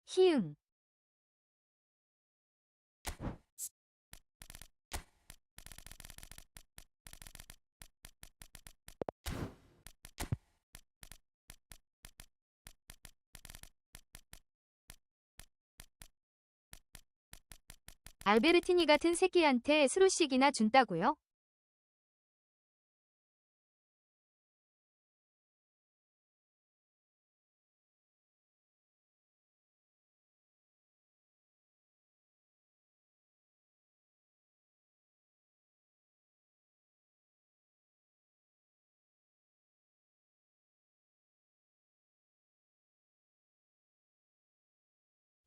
희응. 알베르티니 같은 새끼한테 스루씩이나 준다고요?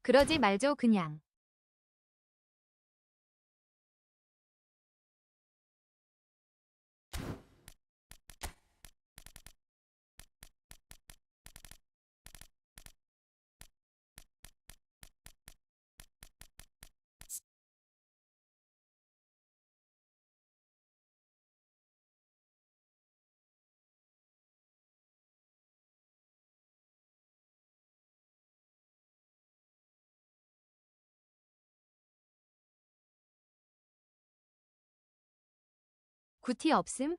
그러지 말죠 그냥. 구티 없음?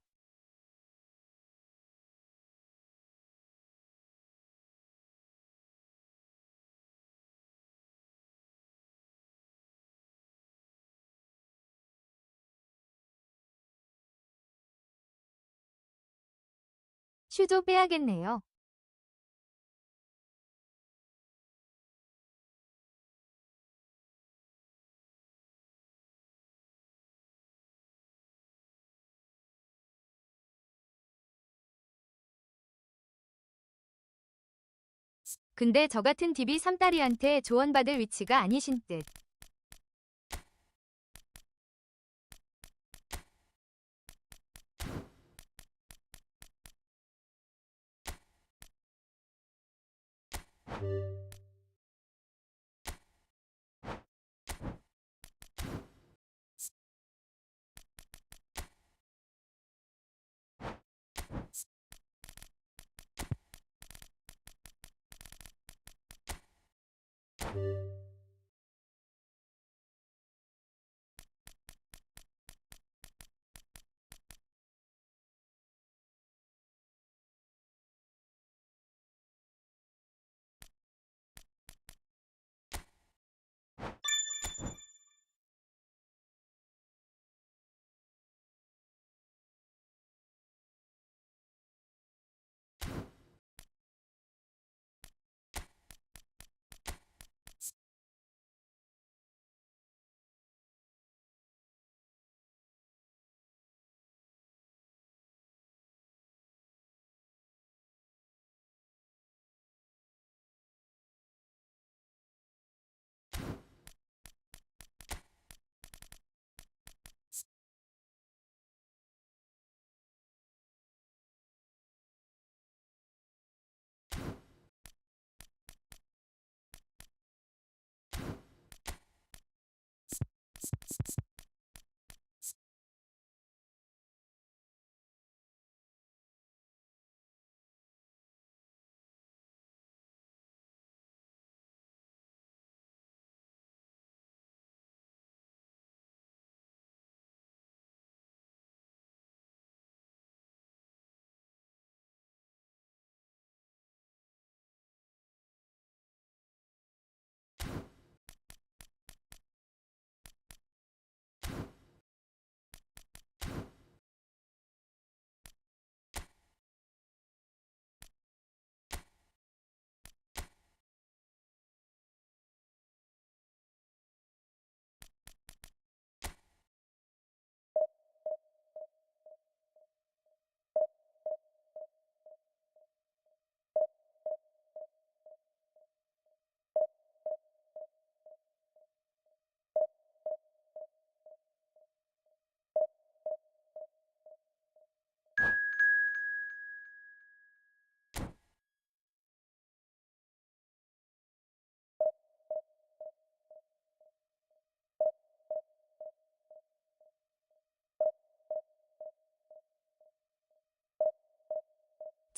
슈도 빼야겠네요. 근데 저 같은 DB 3딸이한테 조언받을 위치가 아니신 듯.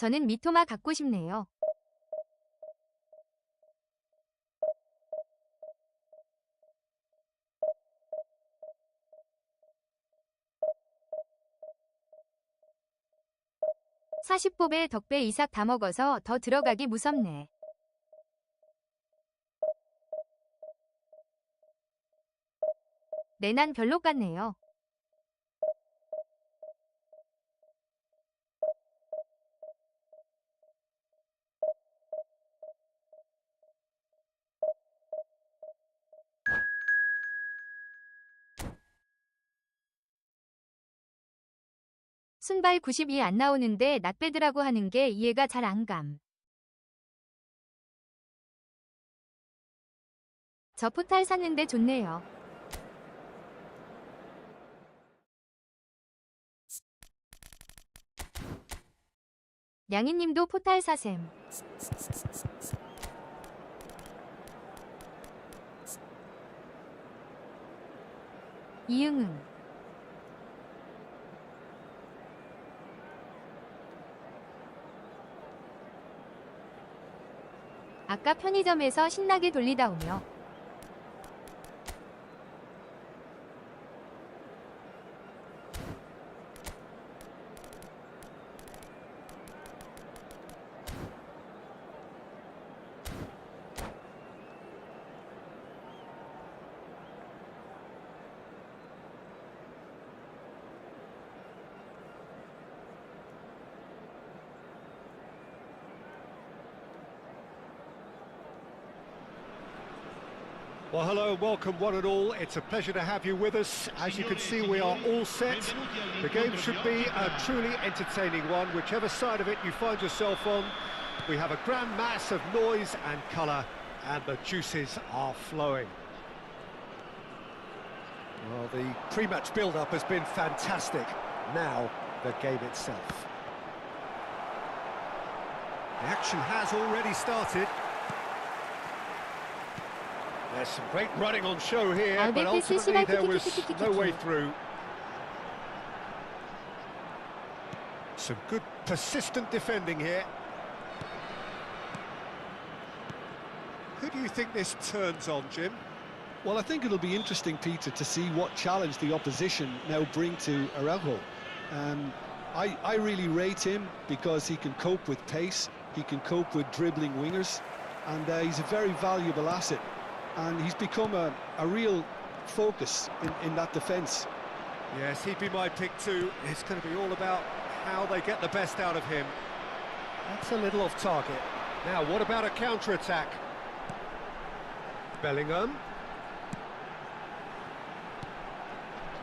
저는 미토마 갖고 싶네요. 40뽑에 덕배 이삭 다 먹어서 더 들어가기 무섭네. 내 난 별로 같네요. 순발 92 안 나오는데 낫배드라고 하는 게 이해가 잘 안 감. 저 포탈 샀는데 좋네요. 양이님도 포탈 사셈. 이응응. 아까 편의점에서 신나게 돌리다 오며 Well, hello and welcome one and all. It's a pleasure to have you with us. As you can see, we are all set. The game should be a truly entertaining one, whichever side of it you find yourself on. We have a grand mass of noise and colour, and the juices are flowing. Well, the pre-match build-up has been fantastic. Now, the game itself. The action has already started. There's some great running on show here, but ultimately there was no way through. Some good persistent defending here. Who do you think this turns on, Jim? Well, I think it'll be interesting, Peter, to see what challenge the opposition now bring to Araujo. I really rate him because he can cope with pace, he can cope with dribbling wingers, and he's a very valuable asset. And he's become a real focus in that defence. Yes, he'd be my pick too. It's going to be all about how they get the best out of him. That's a little off target. Now, what about a counter-attack? Bellingham.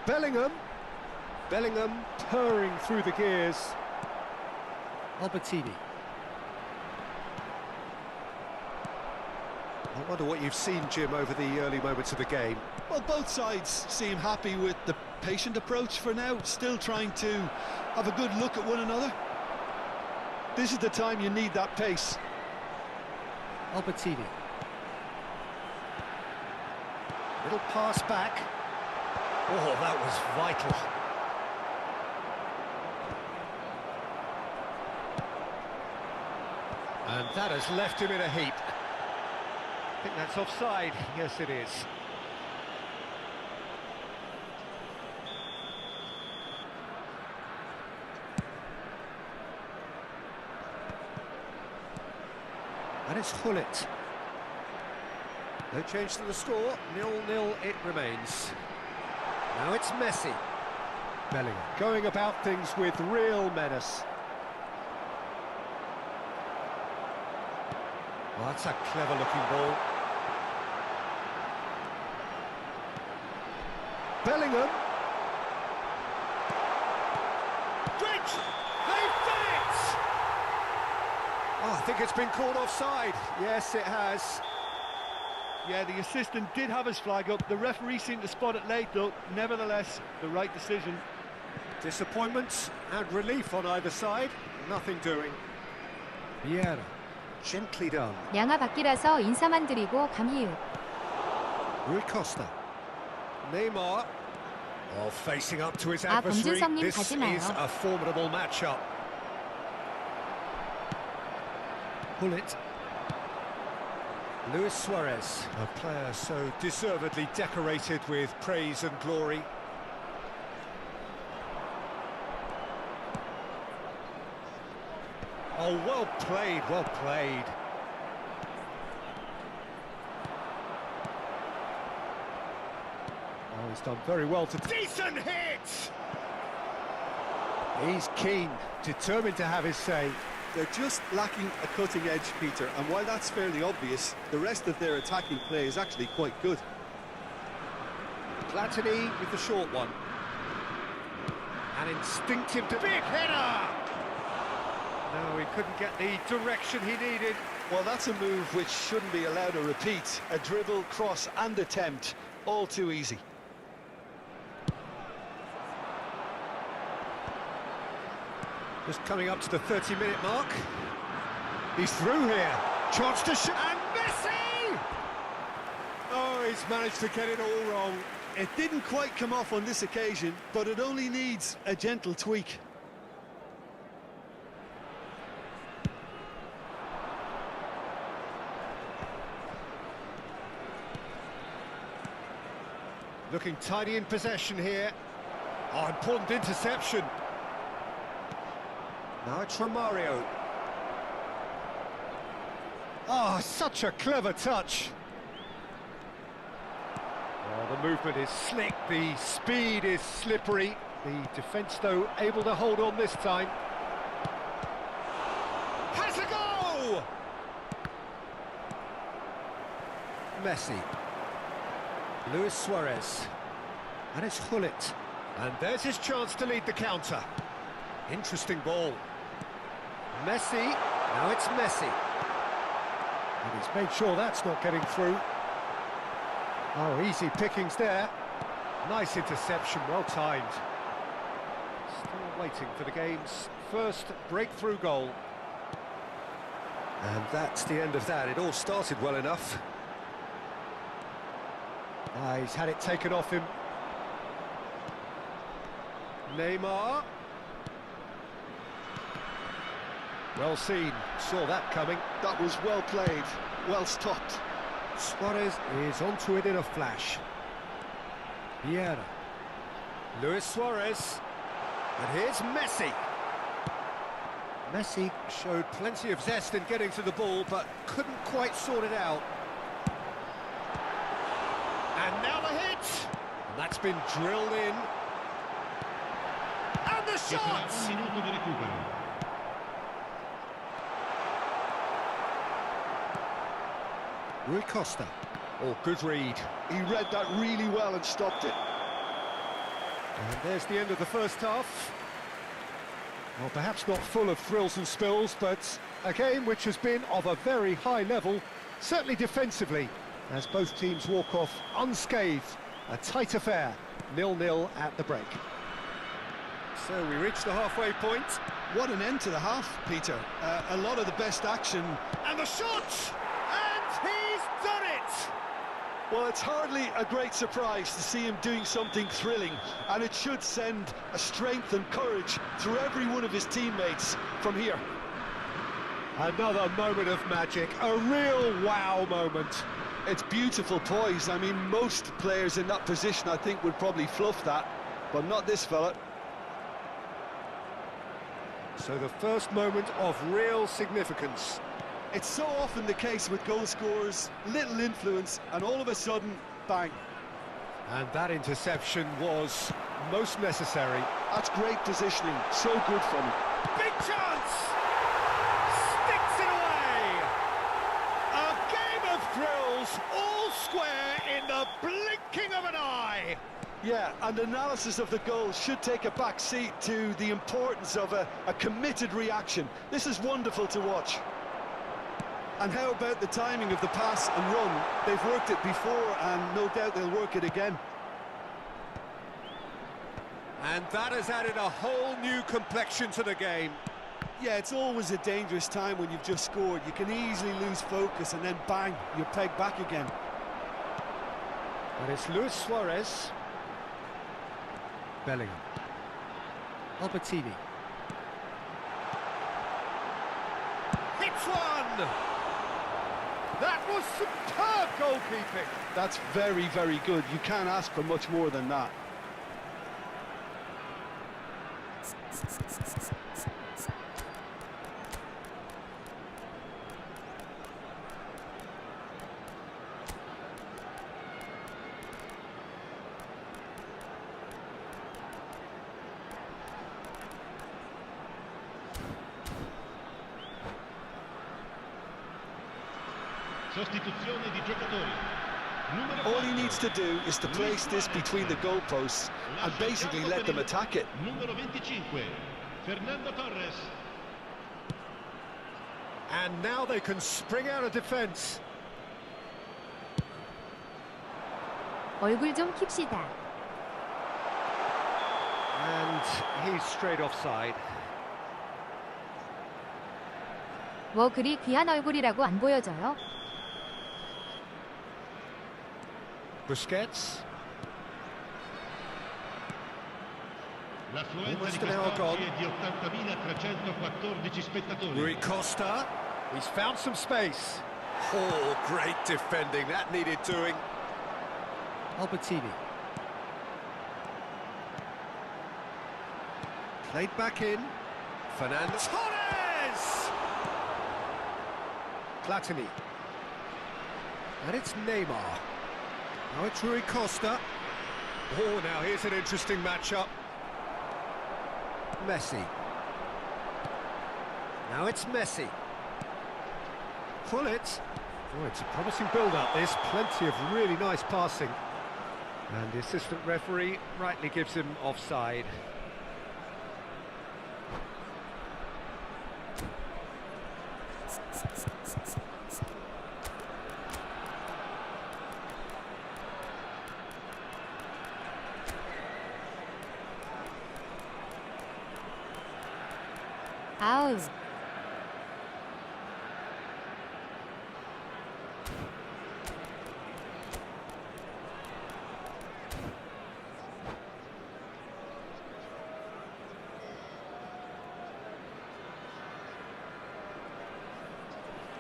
Bellingham purring through the gears. Albertini. I wonder what you've seen, Jim, over the early moments of the game. Well, both sides seem happy with the patient approach for now, still trying to have a good look at one another. This is the time you need that pace. Albertini. Little pass back. Oh, that was vital. And that has left him in a heap. I think that's offside. Yes, it is. And it's Hullet. No change to the score. 0-0 it remains. Now it's Messi. Bellingham going about things with real menace. Well, that's a clever-looking ball. Bellingham. Bridge! They've done it! Oh, I think it's been called offside. Yes, it has. Yeah, the assistant did have his flag up. The referee seemed to spot it late, though. Nevertheless, the right decision. Disappointment and relief on either side. Nothing doing. Vieira. Gently done. 양아 바뀌라서 인사만 드리고 감히읍. Rui Costa. Neymar. Oh, facing up to his adversary. 범준성님 This 가지 마요. is a formidable matchup. Hullet. Luis Suarez, a player so deservedly decorated with praise and glory. Oh, well played, well played. Oh, he's done very well to... Decent hit! He's keen, determined to have his say. They're just lacking a cutting edge, Peter, and while that's fairly obvious, the rest of their attacking play is actually quite good. Platini with the short one. An instinctive... Big header! No, he couldn't get the direction he needed. Well, that's a move which shouldn't be allowed to repeat. A dribble, cross and attempt, all too easy. Just coming up to the 30-minute mark. He's through here. Chance to shoot. And Messi! Oh, he's managed to get it all wrong. It didn't quite come off on this occasion, but it only needs a gentle tweak. Looking tidy in possession here. Oh, important interception. Now it's Romario. Oh, such a clever touch. Oh, the movement is slick, the speed is slippery. The defence, though, able to hold on this time. Has a goal! Messi. Luis Suarez. And it's Hullet. And there's his chance to lead the counter. Interesting ball. Messi. Now it's Messi. And he's made sure that's not getting through. Oh, easy pickings there. Nice interception, well timed. Still waiting for the game's first breakthrough goal. And that's the end of that. It all started well enough. He's had it taken off him. Neymar. Well seen, saw that coming. That was well played, well stopped. Suarez is onto it in a flash. Vieira. Luis Suarez. And here's Messi. Messi showed plenty of zest in getting to the ball, but couldn't quite sort it out. And now the hit! And that's been drilled in. And the shot! Rui Costa. Oh, good read. He read that really well and stopped it. And there's the end of the first half. Well, perhaps not full of thrills and spills, but a game which has been of a very high level, certainly defensively, as both teams walk off unscathed. A tight affair, 0-0 at the break. So we reach the halfway point. What an end to the half, Peter. A lot of the best action. And the shot! And he's done it! Well, it's hardly a great surprise to see him doing something thrilling, and it should send a strength and courage through every one of his teammates from here. Another moment of magic, a real wow moment. It's beautiful poise. I mean, most players in that position, I think, would probably fluff that, but not this fella. So the first moment of real significance. It's so often the case with goal scorers, little influence, and all of a sudden, bang. And that interception was most necessary. That's great positioning, so good from him. Big chance! Sticks it away! A game of thrills, all square in the blinking of an eye! Yeah, and analysis of the goal should take a back seat to the importance of a committed reaction. This is wonderful to watch. And how about the timing of the pass and run? They've worked it before, and no doubt they'll work it again. And that has added a whole new complexion to the game. Yeah, it's always a dangerous time when you've just scored. You can easily lose focus, and then bang, you're pegged back again. And it's Luis Suarez. Bellingham. Albertini. Hits one! That was superb goalkeeping. That's very, very good. You can't ask for much more than that. Sostituzione di giocatori. Numero All he 4. needs to do is to place this between the goalposts and basically let them attack it. Numero 25. Fernando Torres. And now they can spring out of defence. 얼굴 좀 킵시다. And he's straight offside. 뭐 그리 귀한 얼굴이라고 안 보여져요? Busquets. L'affluenza Almost di an hour gone. quest'oggi è di 80.314 spettatori. Rui Costa. He's found some space. Oh, great defending. That needed doing. Albertini. Played back in. Fernando Torres! Platini. And it's Neymar. Now it's Rui Costa. Oh, now here's an interesting matchup. Messi. Now it's Messi. Pull it. Oh, it's a promising build-up, this. Plenty of really nice passing. And the assistant referee rightly gives him offside. 아우.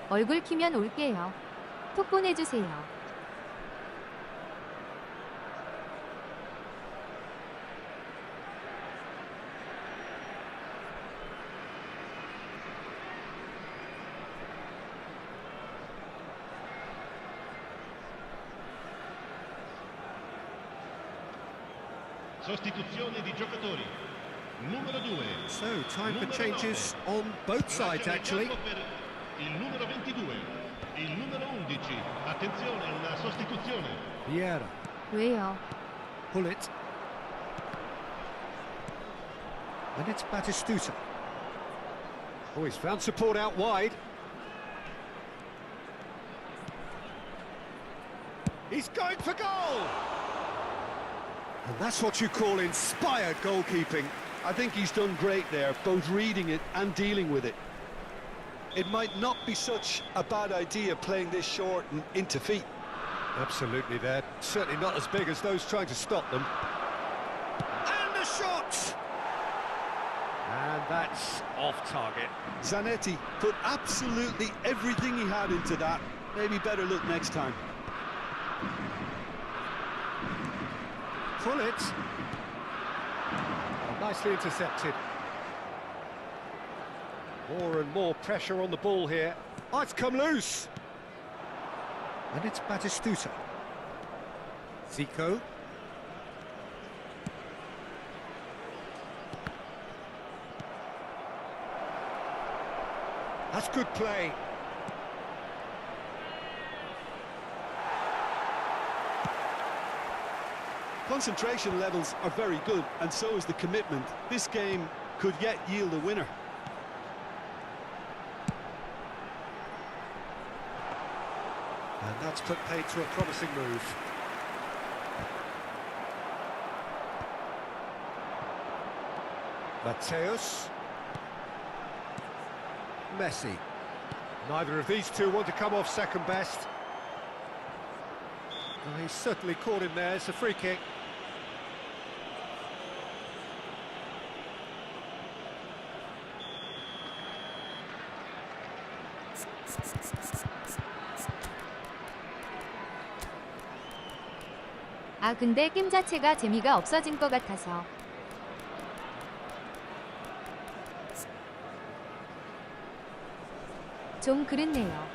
얼굴 키면 올게요. 톡 보내주세요. Sostituzione di giocatori. Numero 2. So, time for changes on both sides, actually. Il numero 22. Il numero 11. Attenzione, una sostituzione. Vieira. 왜요? Pull it. And it's Batistuta. Oh, he's found support out wide. He's going for goal! And that's what you call inspired goalkeeping. I think he's done great there, both reading it and dealing with it. It might not be such a bad idea playing this short and into feet. Absolutely, they're certainly not as big as those trying to stop them. And the shot! And that's off target. Zanetti put absolutely everything he had into that. Maybe better look next time. Pull it. Oh, nicely intercepted. More and more pressure on the ball here. Oh, it's come loose. And it's Batistuta. Zico. That's good play. Concentration levels are very good, and so is the commitment. This game could yet yield a winner. And that's put paid to a promising move. Mateus. Messi. Neither of these two want to come off second best. Well, he's certainly caught him there. It's a free kick. 아 근데 게임 자체가 재미가 없어진 것 같아서. 좀 그랬네요.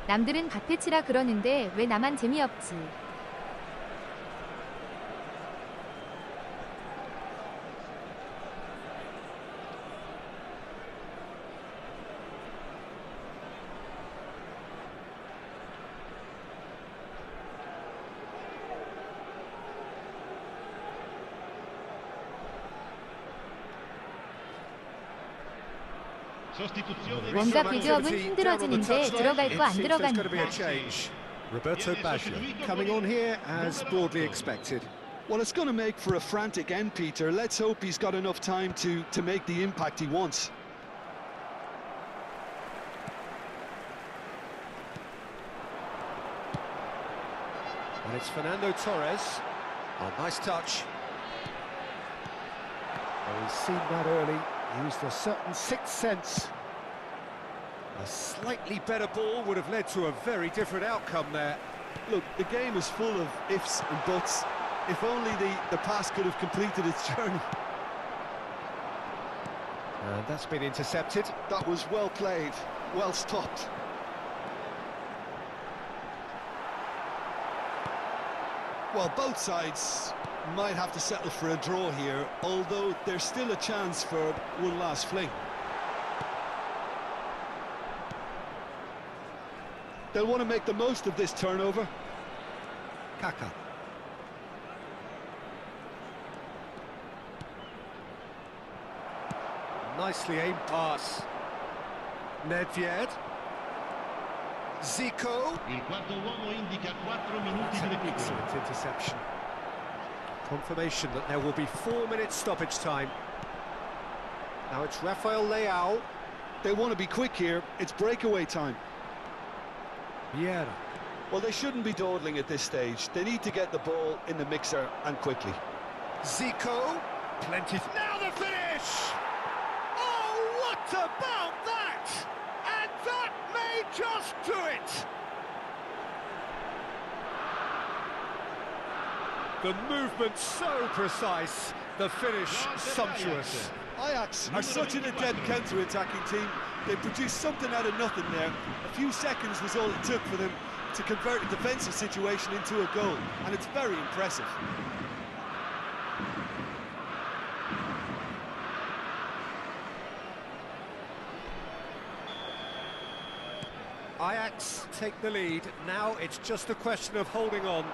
남들은 갓해치라 그러는데 왜 나만 재미없지? Sostituzione 뭔가 빌드업은 힘들어지는데 들어갈 거 안 들어가니까. Roberto Baggio coming on here as broadly expected. Well, it's going to make for a frantic end, Peter. Let's hope he's got enough time to make the impact he wants. And it's Fernando Torres. Oh, nice touch. Oh, he's seen that early. Used a certain sixth sense. A slightly better ball would have led to a very different outcome there. Look, the game is full of ifs and buts. If only the pass could have completed its journey. And that's been intercepted. That was well played, well stopped. Well, both sides might have to settle for a draw here, although there's still a chance for one last fling. They'll want to make the most of this turnover. Kaka. Nicely aimed pass. Nedved. Zico. Il quarto uomo indica 4 minuti That's di an recupero. excellent interception. Confirmation that there will be 4 minutes stoppage time. Now it's Rafael Leao. They want to be quick here. It's breakaway time. Vieira. Well, they shouldn't be dawdling at this stage. They need to get the ball in the mixer and quickly. Zico. Plenty. Now the finish! Oh, what about that? And that may just do it! The movement so precise, the finish sumptuous. Ajax are such an adept counter-attacking team. They produced something out of nothing there. A few seconds was all it took for them to convert a defensive situation into a goal, and it's very impressive. Ajax take the lead. Now it's just a question of holding on.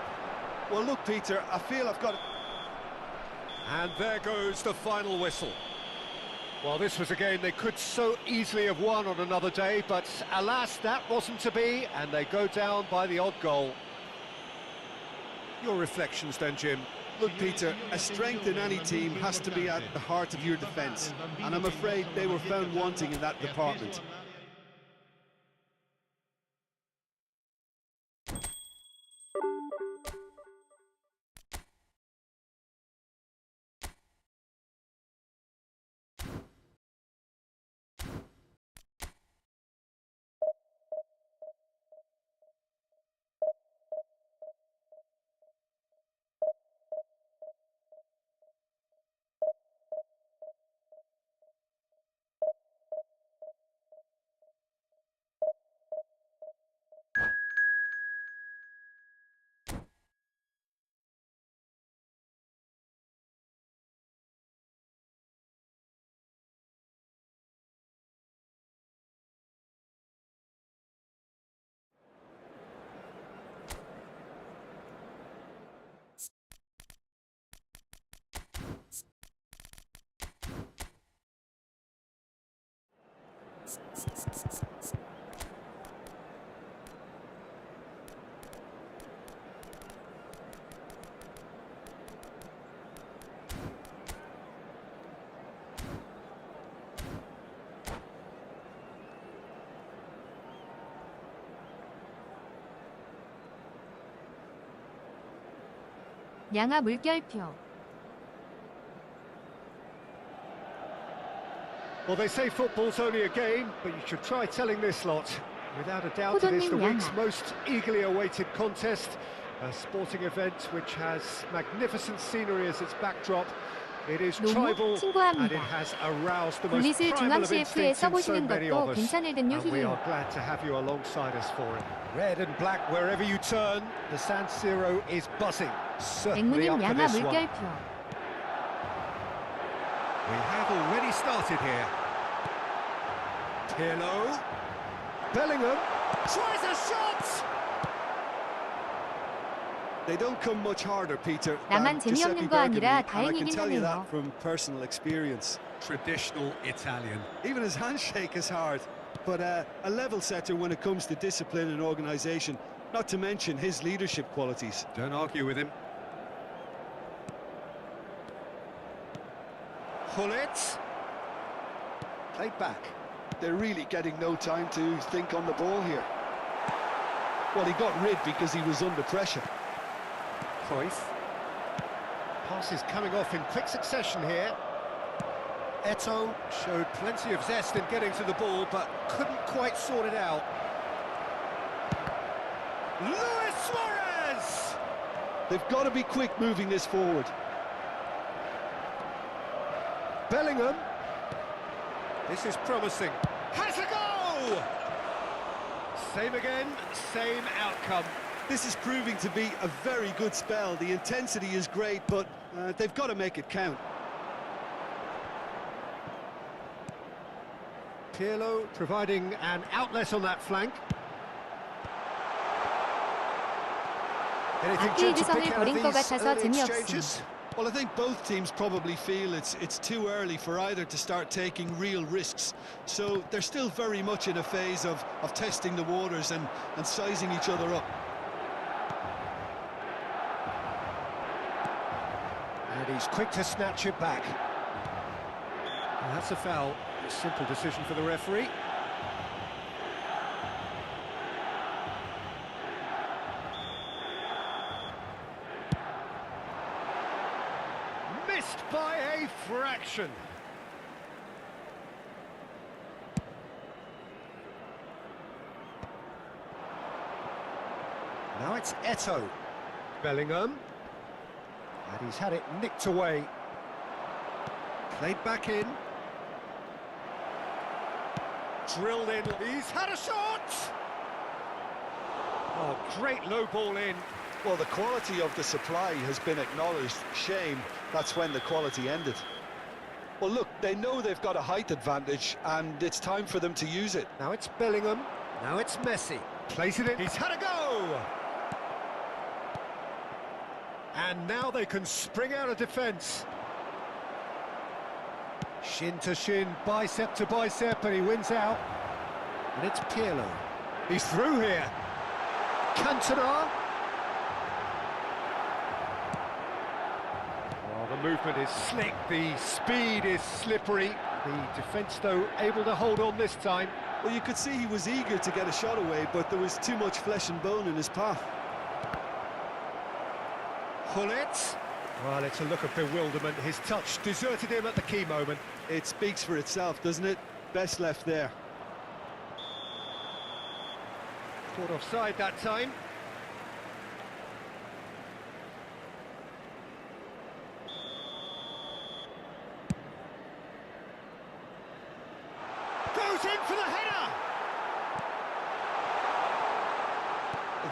Well, look, Peter, I feel I've got... And there goes the final whistle. Well, this was a game they could so easily have won on another day, but alas, that wasn't to be, and they go down by the odd goal. Your reflections then, Jim? Look, Peter, a strength in any team has to be at the heart of your defence, and I'm afraid they were found wanting in that department. 양아 물결표. Well, they say football's only a game, but you should try telling this lot. Without a doubt, it is the 호돈님 week's 양아. most eagerly awaited contest. A sporting event which has magnificent scenery as its backdrop. It is 너무 tribal, and it 친구합니다. has aroused the most 블릿을 primal of 중앙 CF에 instincts in so 써보시는 many of 것도 us. 괜찮을 듯 And we are 요힐이요. glad to have you alongside us for it. Red and black wherever you turn, the San Siro is buzzing. Certainly up 맹무님 for 양아 this one. 물결표. We have already started here. Pirlo. Bellingham tries a shot! They don't come much harder, Peter. 나만 than Giuseppe 재미없는 거 아니라 Bergami, and I can 다행이긴 tell you 하네요. that from personal experience. Traditional Italian. Even his handshake is hard, but a level setter when it comes to discipline and organisation, not to mention his leadership qualities. Don't argue with him. Hullet. Played back. They're really getting no time to think on the ball here. Well, he got rid because he was under pressure. Cruyff. Passes coming off in quick succession here. Eto'o showed plenty of zest in getting to the ball, but couldn't quite sort it out. Luis Suarez! They've got to be quick moving this forward. Bellingham. This is promising. Has a go! Same again, same outcome. This is proving to be a very good spell. The intensity is great, but they've got to make it count. Pirlo providing an outlet on that flank. Anything to 아킬리성을 pick out of 버린 것 these 같아서 early 재미없습니다. exchanges? Well, I think both teams probably feel it's too early for either to start taking real risks. So they're still very much in a phase of testing the waters and sizing each other up. And he's quick to snatch it back. And that's a foul. A simple decision for the referee. Missed by a fraction. Now it's Eto'o. Bellingham. And he's had it nicked away. Played back in. Drilled in. He's had a shot! Oh, great low ball in. Well, the quality of the supply has been acknowledged. Shame that's when the quality ended. Well, look, they know they've got a height advantage, and it's time for them to use it. Now it's Bellingham. Now it's Messi. Plays it in. He's had a go! And now they can spring out of defence. Shin to shin, bicep to bicep, and he wins out. And it's Pirlo. He's through here. Cantona. Oh, the movement is slick, the speed is slippery. The defence, though, able to hold on this time. Well, you could see he was eager to get a shot away, but there was too much flesh and bone in his path. Hullet. Well, it's a look of bewilderment. His touch deserted him at the key moment. It speaks for itself, doesn't it? Best left there. Caught offside that time. Goes in for the header!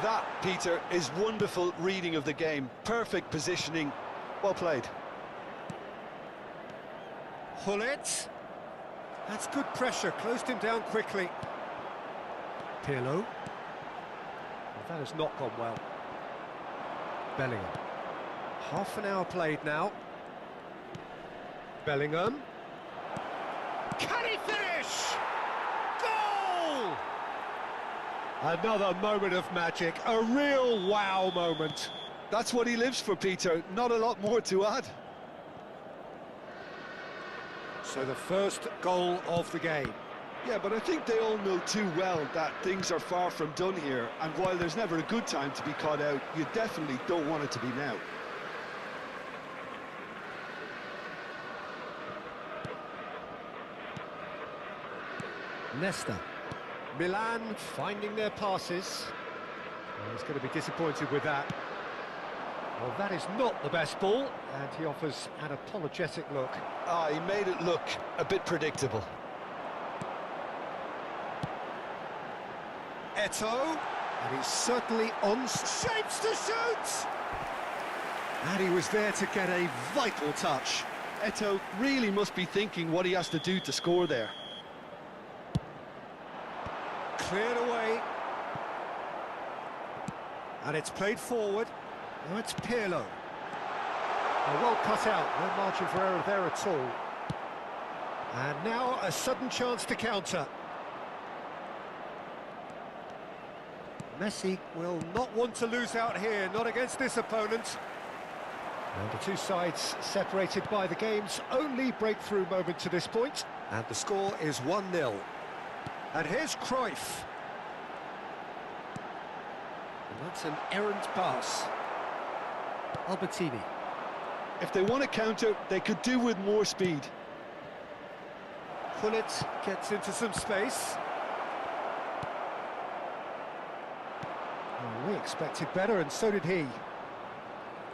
That, Peter, is wonderful reading of the game. Perfect positioning. Well played. Hullet. That's good pressure. Closed him down quickly. Pirlo. Well, that has not gone well. Bellingham. Half an hour played now. Bellingham. Can he finish? Goal! Another moment of magic. A real wow moment. That's what he lives for, Peter. Not a lot more to add. So the first goal of the game. Yeah, but I think they all know too well that things are far from done here, and while there's never a good time to be caught out, you definitely don't want it to be now. Nesta. Milan finding their passes. Well, he's going to be disappointed with that. Well, that is not the best ball, and he offers an apologetic look. Ah, he made it look a bit predictable. Eto'o, and he's certainly on shapes to shoot! And he was there to get a vital touch. Eto'o really must be thinking what he has to do to score there. Cleared away. And it's played forward. Now it's Pirlo. Well cut out, no margin for error there at all. And now a sudden chance to counter. Messi will not want to lose out here, not against this opponent. And the two sides separated by the game's only breakthrough moment to this point. And the score is 1-0. And here's Cruyff. And that's an errant pass. Albertini. If they want to counter, they could do with more speed. Gullit gets into some space. Well, we expected better, and so did he.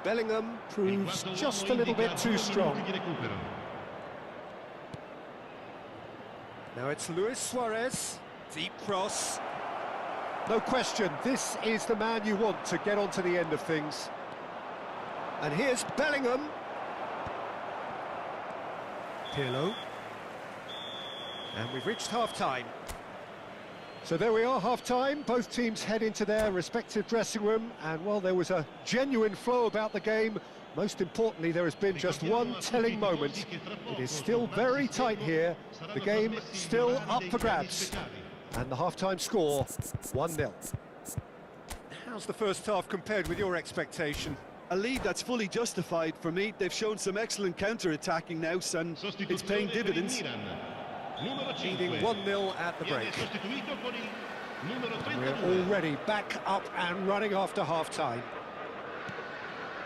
Bellingham proves just a little bit too strong. Now it's Luis Suarez. Deep cross. No question, this is the man you want to get onto the end of things. And here's Bellingham. Pirlo. And we've reached half-time. So there we are, half-time. Both teams head into their respective dressing room. And while there was a genuine flow about the game, most importantly, there has been just one telling moment. It is still very tight here. The game still up for grabs. And the half-time score, 1-0. How's the first half compared with your expectation? A lead that's fully justified for me. They've shown some excellent counter-attacking now, and it's paying dividends. Leading 1-0 at the break. We're already back up and running after half-time.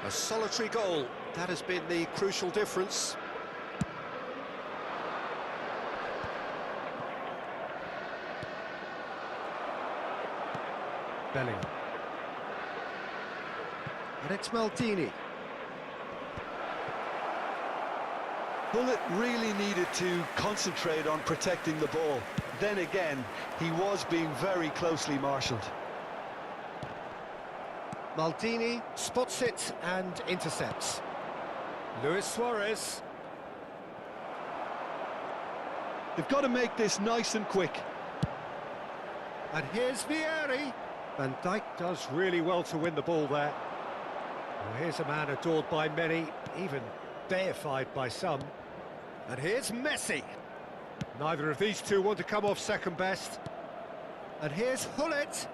A solitary goal, that has been the crucial difference. Bellingham. And it's Maldini. Gullit really needed to concentrate on protecting the ball. Then again, he was being very closely marshalled. Maldini spots it and intercepts. Luis Suarez. They've got to make this nice and quick. And here's Vieri. Van Dijk does really well to win the ball there. Well, here's a man adored by many, even deified by some. And here's Messi. Neither of these two want to come off second best. And here's Gullit.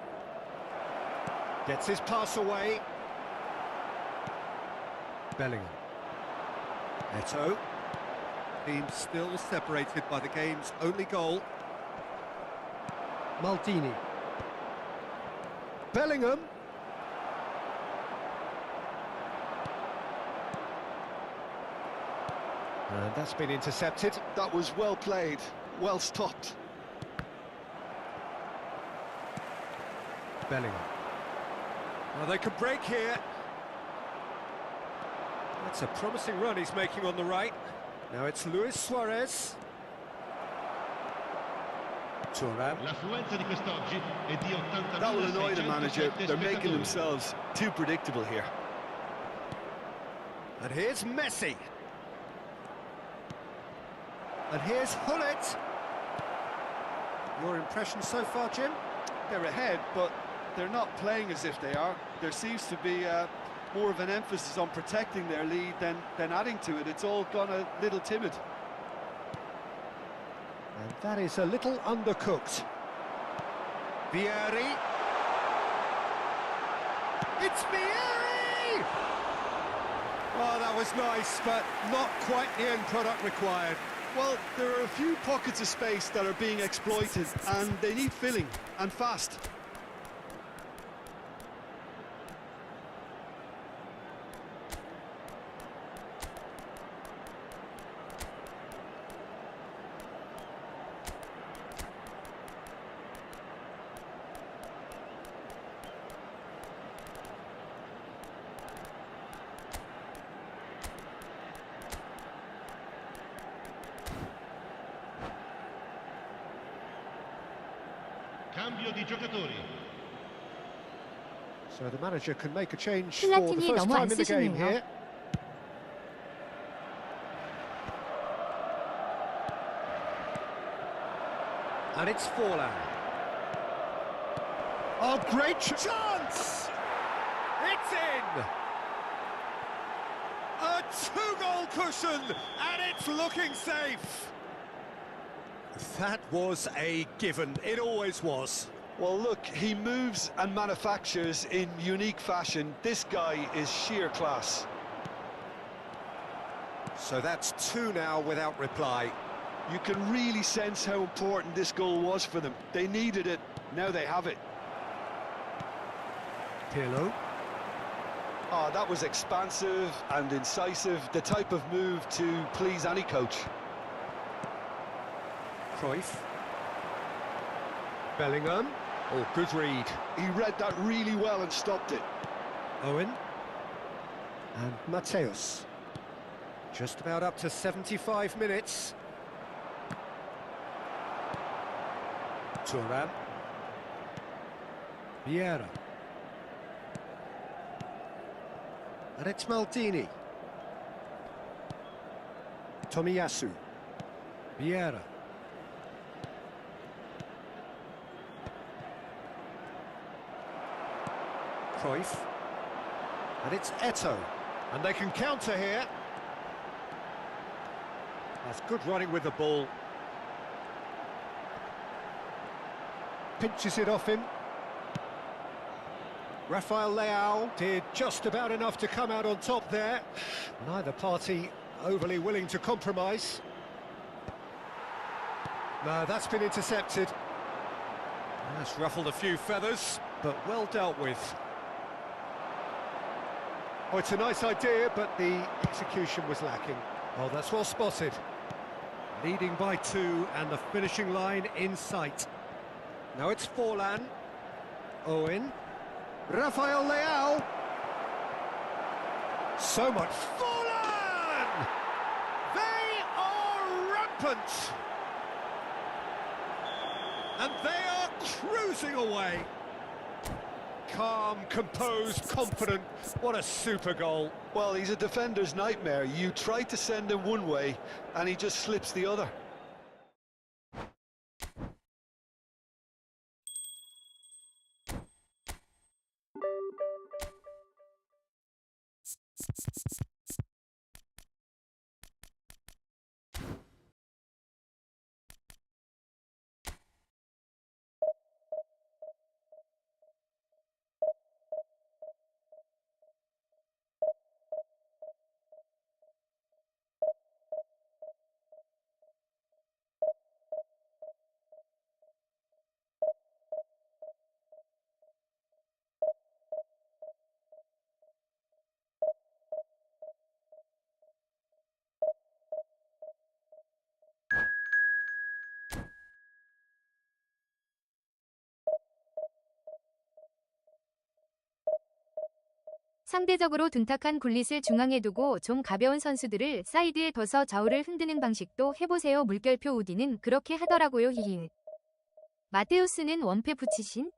Gets his pass away. Bellingham. Eto'o. Team still separated by the game's only goal. Maldini. Bellingham. And that's been intercepted. That was well played, well stopped. Bellingham. Well, they can break here. That's a promising run he's making on the right. Now it's Luis Suarez. Thuram. That will annoy the manager. They're making themselves too predictable here. And here's Messi. And here's Gullit. Your impression so far, Jim? They're ahead, but they're not playing as if they are. There seems to be more of an emphasis on protecting their lead than adding to it. It's all gone a little timid. And that is a little undercooked. Vieri. It's Vieri! Oh, that was nice, but not quite the end product required. Well, there are a few pockets of space that are being exploited, and they need filling, and fast. Cambio di giocatori. So the manager can make a change for the 플라틴이 first 너무 안 time in the game 쓰시네요. here. And it's Forlan. Oh, great chance! It's in! A two-goal cushion, and it's looking safe. That was a given. It always was. Well, look, he moves and manufactures in unique fashion. This guy is sheer class. So that's two now without reply. You can really sense how important this goal was for them. They needed it, now they have it. Pirlo. Oh, that was expansive and incisive, the type of move to please any coach. Cruyff. Bellingham. Oh, good read. He read that really well and stopped it. Owen. And Mateus. Just about up to 75 minutes. Thuram. Vieira. And it's Maldini. Tomiyasu. Vieira. Cruyff. And it's Eto'o. And they can counter here. That's good running with the ball. Pinches it off him. Rafael Leao did just about enough to come out on top there. Neither party overly willing to compromise. No, that's been intercepted. That's ruffled a few feathers, but well dealt with. Oh, it's a nice idea, but the execution was lacking. Oh, that's well spotted. Leading by two, and the finishing line in sight. Now it's Forlan. Owen. Rafael Leao. So much. Forlan! They are rampant! And they are cruising away. Calm, composed, confident. What a super goal. Well, he's a defender's nightmare. You try to send him one way, and he just slips the other. 상대적으로 둔탁한 굴릿을 중앙에 두고 좀 가벼운 선수들을 사이드에 둬서 좌우를 흔드는 방식도 해보세요. 물결표 우디는 그렇게 하더라고요. 히히. 마테우스는 원패 붙이신?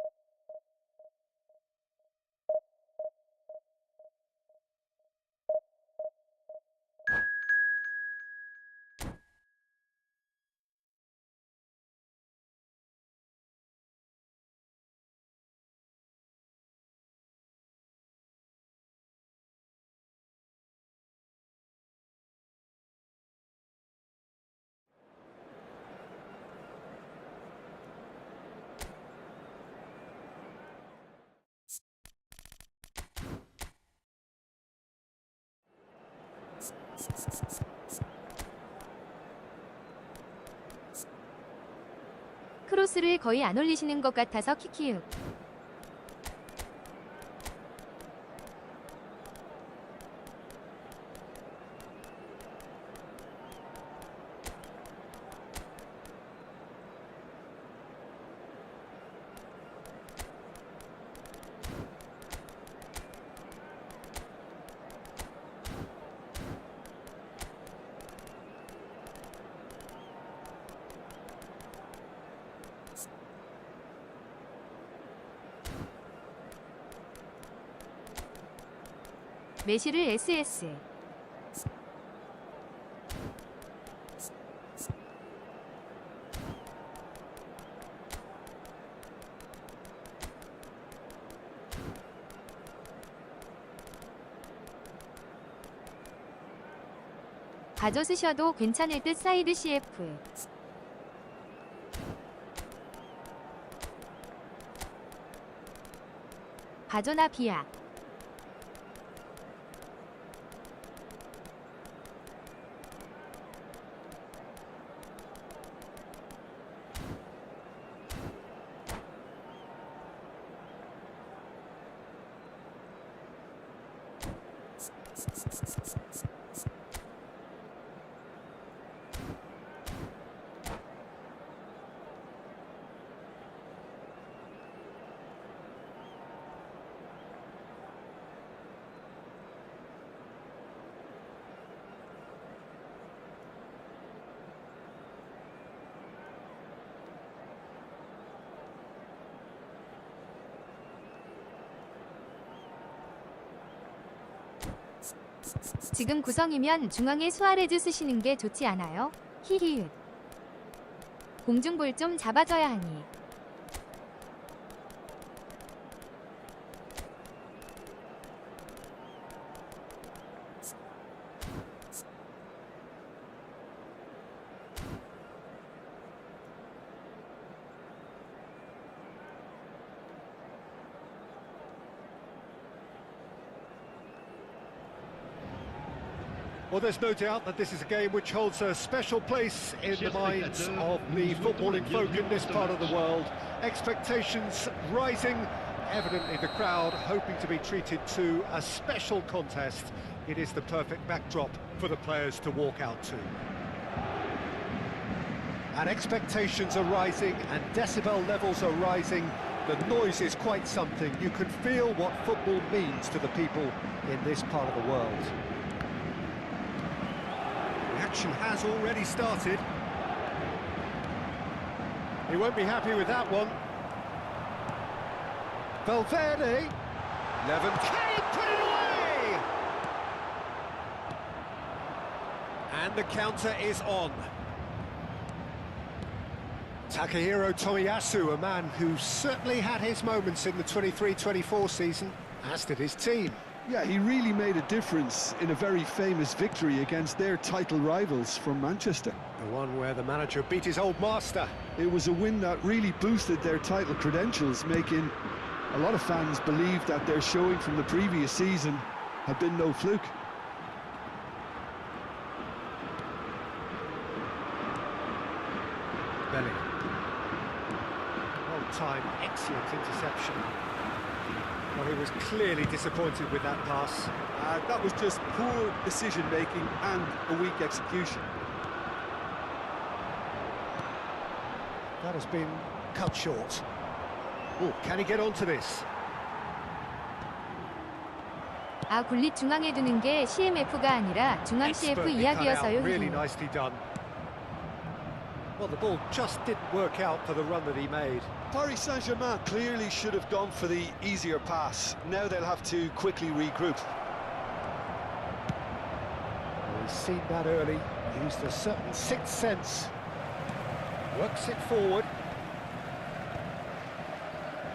크로스를 거의 안 올리시는 것 같아서 키키윽. 메시를 SS. 가져 쓰셔도 괜찮을 듯 사이드 CF. 가져나 비야. 지금 구성이면 중앙에 수아레즈 쓰시는 게 좋지 않아요? 히히읒. 공중볼 좀 잡아줘야 하니. Well, there's no doubt that this is a game which holds a special place in the minds of the footballing folk in this part of the world. Expectations rising, evidently the crowd hoping to be treated to a special contest. It is the perfect backdrop for the players to walk out to. And expectations are rising and decibel levels are rising. The noise is quite something. You can feel what football means to the people in this part of the world. The action has already started. He won't be happy with that one. Valverde. Lewandowski put it away! And the counter is on. Takahiro Tomiyasu, a man who certainly had his moments in the 23-24 season, as did his team. Yeah, he really made a difference in a very famous victory against their title rivals from Manchester. The one where the manager beat his old master. It was a win that really boosted their title credentials, making a lot of fans believe that their showing from the previous season had been no fluke. Bellingham. Well-timed, excellent interception. Well, he was clearly disappointed with that pass. That was just poor decision-making and a weak execution. That has been cut short. Oh, can he get onto this? 아, 굴릿 중앙에 두는 게 CMF가 아니라 중앙 CF Expertly cut out, 이야기여서요. really nicely done. Well, the ball just didn't work out for the run that he made. Paris Saint-Germain clearly should have gone for the easier pass. Now they'll have to quickly regroup. Well, he's seen that early, used a certain sixth sense. Works it forward.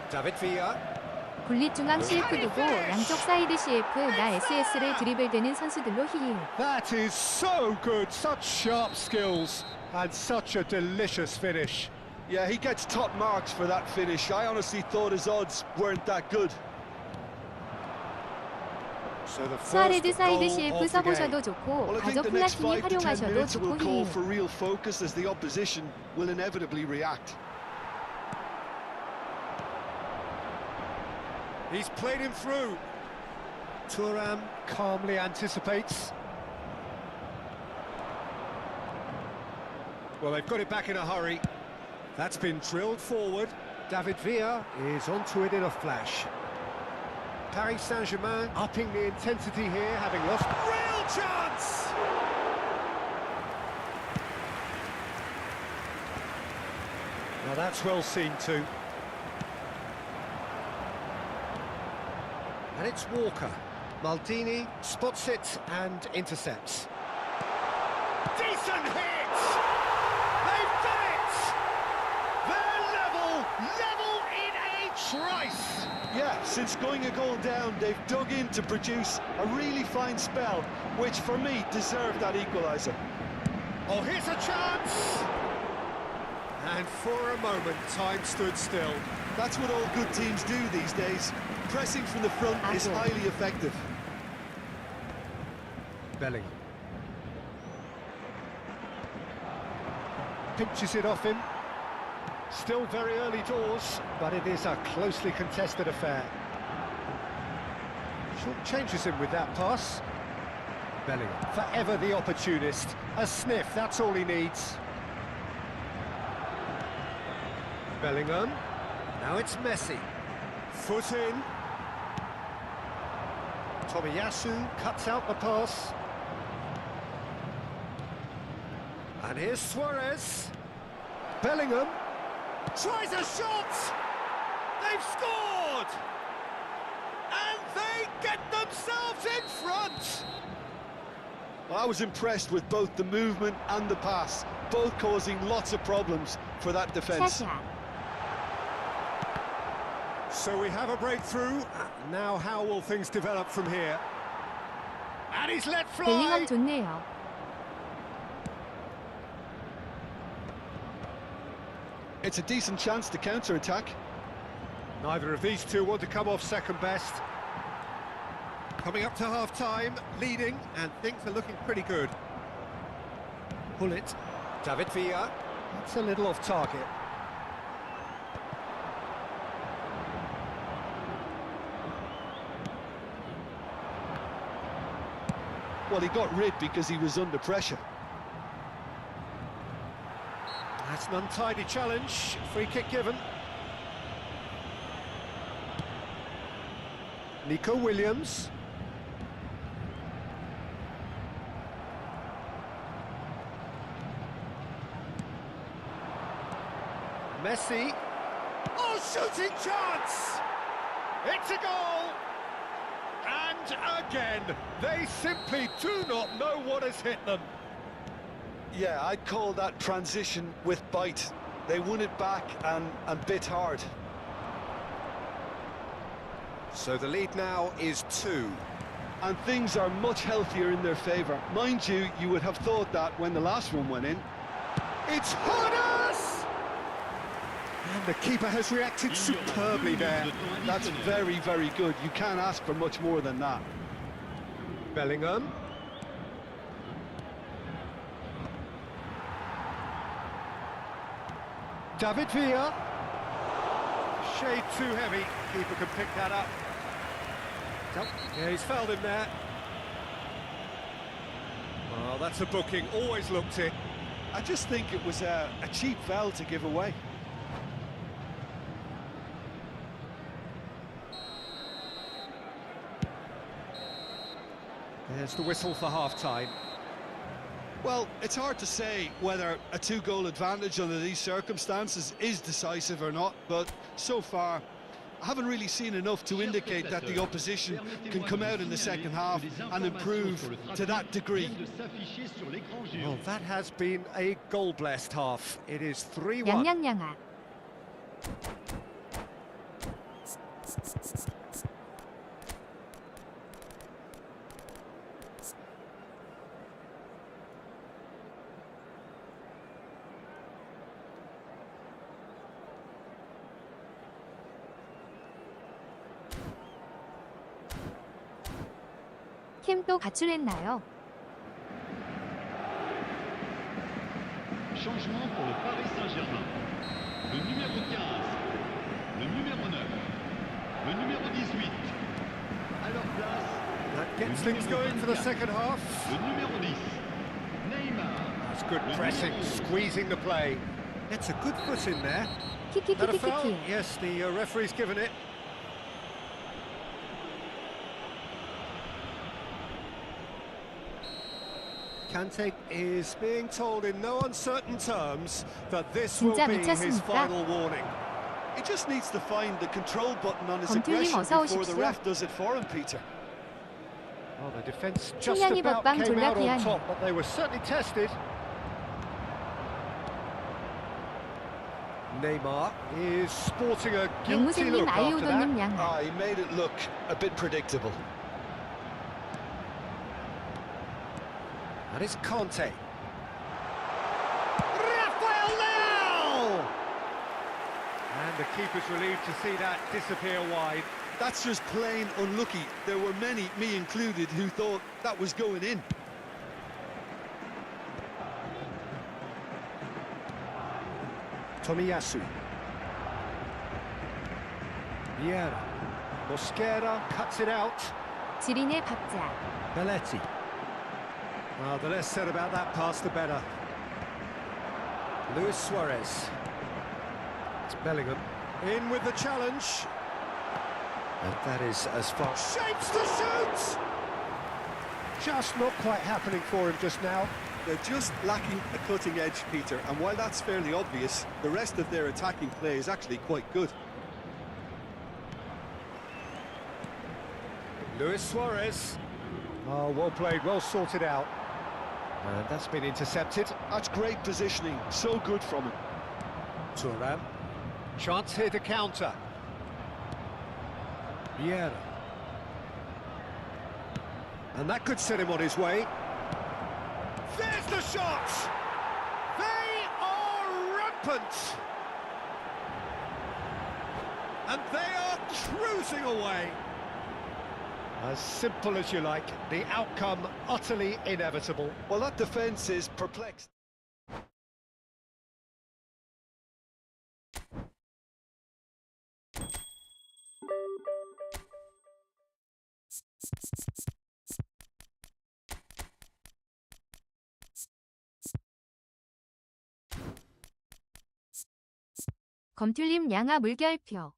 David Villa. 굴릿 중앙 CF 두고 양쪽 사이드 CF 나 SS를 드리블되는 선수들로 히히. That is so good, such sharp skills and such a delicious finish. Yeah, he gets top marks for that finish. I honestly thought his odds weren't that good. So the 수아레즈 first 사이드 goal CF of the game. 써보셔도 좋고 Well, I 가져 think the next 플라티니 5 to 10 활용하셔도 minutes 좋고 will call 히히. for real focus as the opposition will inevitably react. He's played him through. Thuram calmly anticipates. Well, they've got it back in a hurry. That's been drilled forward. David Villa is onto it in a flash. Paris Saint-Germain upping the intensity here, having lost. Real chance! Now that's well seen too. And it's Walker. Maldini spots it and intercepts. Decent hit! They've done it! They're level in a Trice! Yeah, since going a goal down, they've dug in to produce a really fine spell, which for me deserved that equaliser. Oh, here's a chance! And for a moment, time stood still. That's what all good teams do these days. Pressing from the front is highly effective. Bellingham. Pinches it off him. Still very early doors, but it is a closely contested affair. Short changes him with that pass. Bellingham, forever the opportunist. A sniff, that's all he needs. Bellingham. Now it's Messi. Foot in. Tomiyasu cuts out the pass. And here's Suarez. Bellingham tries a shot! They've scored! And they get themselves in front! Well, I was impressed with both the movement and the pass, both causing lots of problems for that defence. So we have a breakthrough. Now how will things develop from here? And he's let fly! 벨링엄 좋네요. It's a decent chance to counter-attack. Neither of these two want to come off second best. Coming up to half-time, leading, and things are looking pretty good. Pull it. David Villa. That's a little off target. Well, he got rid because he was under pressure. That's an untidy challenge. Free kick given. Nico Williams. Messi. Oh, shooting chance! It's a goal! And again, they simply do not know what has hit them. Yeah, I'd call that transition with bite. They won it back and bit hard. So the lead now is 2. And things are much healthier in their favour. Mind you, you would have thought that when the last one went in. It's Hodas! And the keeper has reacted superbly there. That's very, very good. You can't ask for much more than that. Bellingham. David Villa. Shade too heavy. Keeper can pick that up. Oh, yeah, he's fouled him there. Oh, that's a booking. Always looked it. I just think it was a cheap foul to give away. There's the whistle for half-time. Well, it's hard to say whether a 2-goal advantage under these circumstances is decisive or not, but so far I haven't really seen enough to indicate that the opposition can come out in the second half and improve to that degree. Well, that has been a goal-blessed half. It is 3-1. 냥냥냥아. 캠도 가출했나요? Changement pour le Paris Saint-Germain. Le numéro 15, le numéro 9, le numéro 18. À leur place, That gets things going for the second half. le numéro 10, Neymar. That's good pressing, squeezing the play. It's a good foot in there. That a foul? 키키키키키키. Yes, the referee's given it. Kante is being told in no uncertain terms that this will 진짜 be his 미쳤습니까? final warning. He just needs to find the control button on his 검투님 aggression 어서 before the 오십시오. ref does it for him, Peter. Well, the defence just 청량이 about 법방 came out on 졸라 top, but they were certainly tested. Neymar is sporting a guilty 앵무새님 look after 아이오도님 that. 양아. He made it look a bit predictable. And it's Conte. Rafael Leao! And the keeper's relieved to see that disappear wide. That's just plain unlucky. There were many, me included, who thought that was going in. Tomiyasu. Vieira. Mosquera cuts it out. 지린의 박자. Belletti. Well, the less said about that pass, the better. Luis Suarez. It's Bellingham. In with the challenge. And that is as far... Shapes to shoot! Just not quite happening for him just now. They're just lacking a cutting edge, Peter, and while that's fairly obvious, the rest of their attacking play is actually quite good. Luis Suarez. Oh, well played, well sorted out. And that's been intercepted. That's great positioning, so good from him. Thuram. Chance here to counter. Vieira. And that could set him on his way. There's the shot! They are rampant! And they are cruising away. As simple as you like, the outcome utterly inevitable. Well, that defence is perplexed. 검튤님 양아 물결표.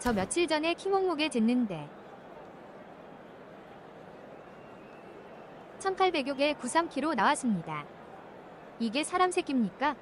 저 며칠 전에 키몽목에 쟀는데 1800여 개 93kg 나왔습니다. 이게 사람 새끼입니까?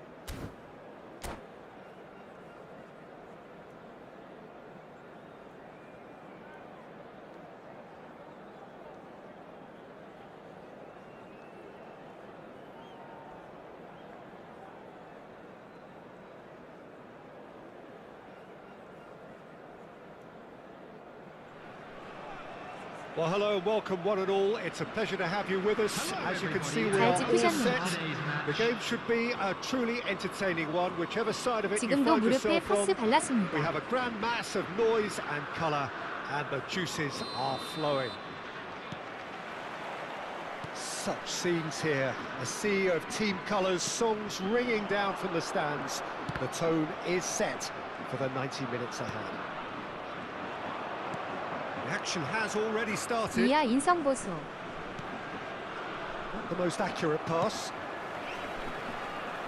Well, hello, welcome one and all. It's a pleasure to have you with us. As you can see, we are all set. The game should be a truly entertaining one, whichever side of it you 지금도 find 무릎에 yourself 파스 on. 발랐습니다. We have a grand mass of noise and colour, and the juices are flowing. Such scenes here, a sea of team colours, songs ringing down from the stands. The tone is set for the 90 minutes ahead. The action has already started. 이하 인성보소. Not the most accurate pass.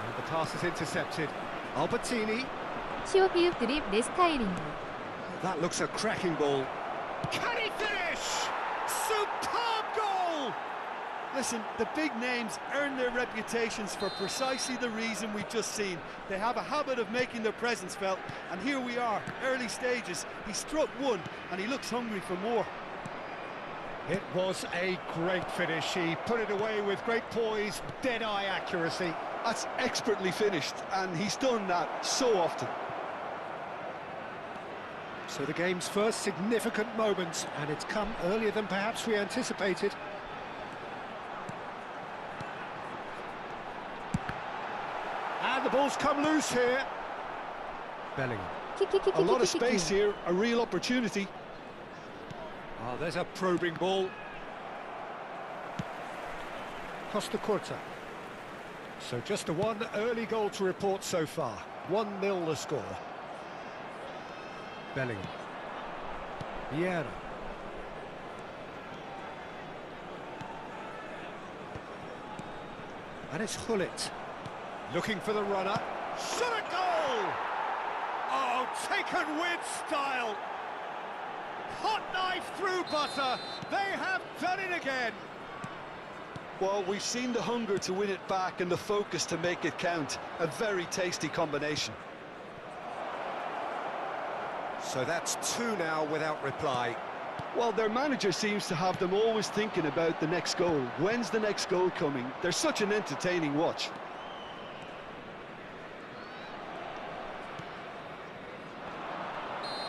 And the pass is intercepted. Albertini. 시오비읍 드립 내 스타일인데. That looks a cracking ball. Can he finish? Superb Listen, the big names earn their reputations for precisely the reason we've just seen. They have a habit of making their presence felt, and here we are, early stages. He struck one, and he looks hungry for more. It was a great finish. He put it away with great poise, dead-eye accuracy. That's expertly finished, and he's done that so often. So the game's first significant moment, and it's come earlier than perhaps we anticipated. And the ball's come loose here. Bellingham. A lot of space here, a real opportunity. Oh, there's a probing ball. Costa Curta. So just one early goal to report so far. 1-0 the score. Bellingham. Vieira. And it's Hullet. Looking for the runner. Shot a goal! Oh, taken with style. Hot knife through butter. They have done it again. Well, we've seen the hunger to win it back and the focus to make it count. A very tasty combination. So that's 2 now without reply. Well, their manager seems to have them always thinking about the next goal. When's the next goal coming? They're such an entertaining watch.